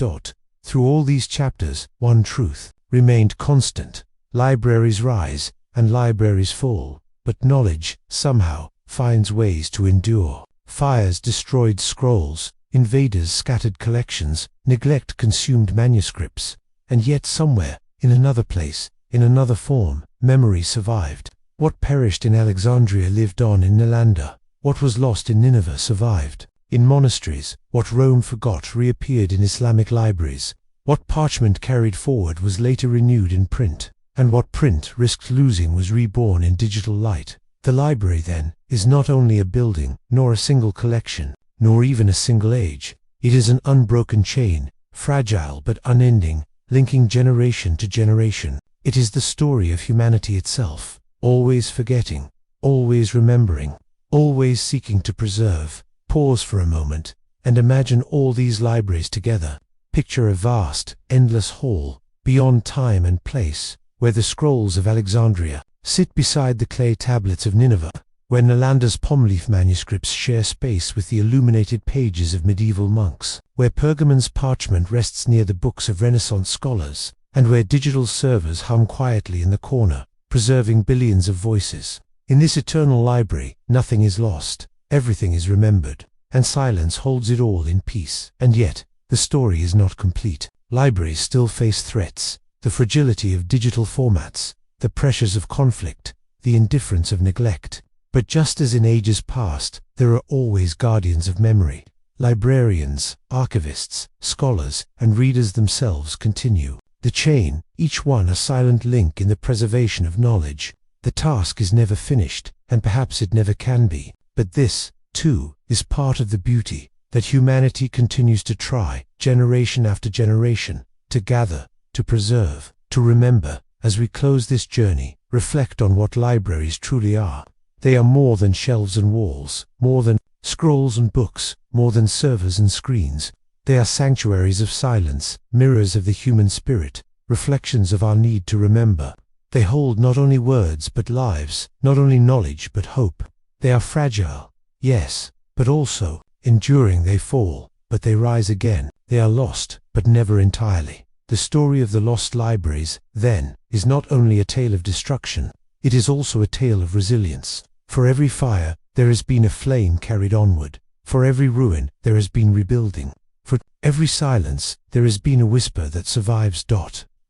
Through all these chapters, one truth remained constant: libraries rise and libraries fall, but knowledge, somehow, finds ways to endure. Fires destroyed scrolls, invaders scattered collections, neglect consumed manuscripts, and yet somewhere, in another place, in another form, memory survived. What perished in Alexandria lived on in Nalanda. What was lost in Nineveh survived. In monasteries, what Rome forgot reappeared in Islamic libraries. What parchment carried forward was later renewed in print, and what print risked losing was reborn in digital light. The library, then, is not only a building, nor a single collection, nor even a single age. It is an unbroken chain, fragile but unending, linking generation to generation. It is the story of humanity itself, always forgetting, always remembering, always seeking to preserve. Pause for a moment, and imagine all these libraries together. Picture a vast, endless hall, beyond time and place, where the scrolls of Alexandria sit beside the clay tablets of Nineveh, where Nalanda's palm-leaf manuscripts share space with the illuminated pages of medieval monks, where Pergamon's parchment rests near the books of Renaissance scholars, and where digital servers hum quietly in the corner, preserving billions of voices. In this eternal library, nothing is lost, everything is remembered, and silence holds it all in peace. And yet, the story is not complete. Libraries still face threats, the fragility of digital formats, the pressures of conflict, the indifference of neglect. But just as in ages past, there are always guardians of memory. Librarians, archivists, scholars, and readers themselves continue the chain, each one a silent link in the preservation of knowledge. The task is never finished, and perhaps it never can be. But this, too, is part of the beauty, that humanity continues to try, generation after generation, to gather, to preserve, to remember. As we close this journey, reflect on what libraries truly are. They are more than shelves and walls, more than scrolls and books, more than servers and screens. They are sanctuaries of silence, mirrors of the human spirit, reflections of our need to remember. They hold not only words but lives, not only knowledge but hope. They are fragile, yes, but also enduring. They fall, but they rise again. They are lost, but never entirely. The story of the lost libraries, then, is not only a tale of destruction, it is also a tale of resilience. For every fire, there has been a flame carried onward. For every ruin, there has been rebuilding. For every silence, there has been a whisper that survives.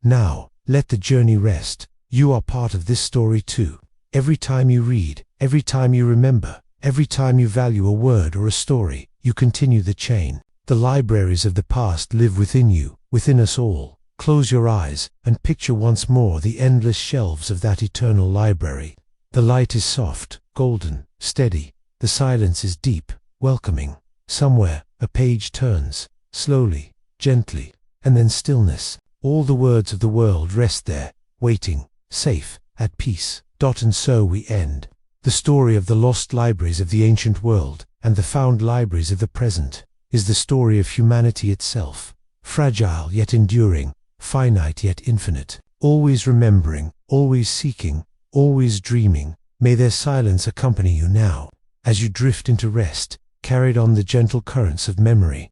Now, let the journey rest. You are part of this story too. Every time you read, every time you remember, every time you value a word or a story, you continue the chain. The libraries of the past live within you, within us all. Close your eyes and picture once more the endless shelves of that eternal library. The light is soft, golden, steady. The silence is deep, welcoming. Somewhere, a page turns, slowly, gently, and then stillness. All the words of the world rest there, waiting, safe, at peace. And so we end. The story of the lost libraries of the ancient world and the found libraries of the present is the story of humanity itself, fragile yet enduring, finite yet infinite, always remembering, always seeking, always dreaming. May their silence accompany you now, as you drift into rest, carried on the gentle currents of memory.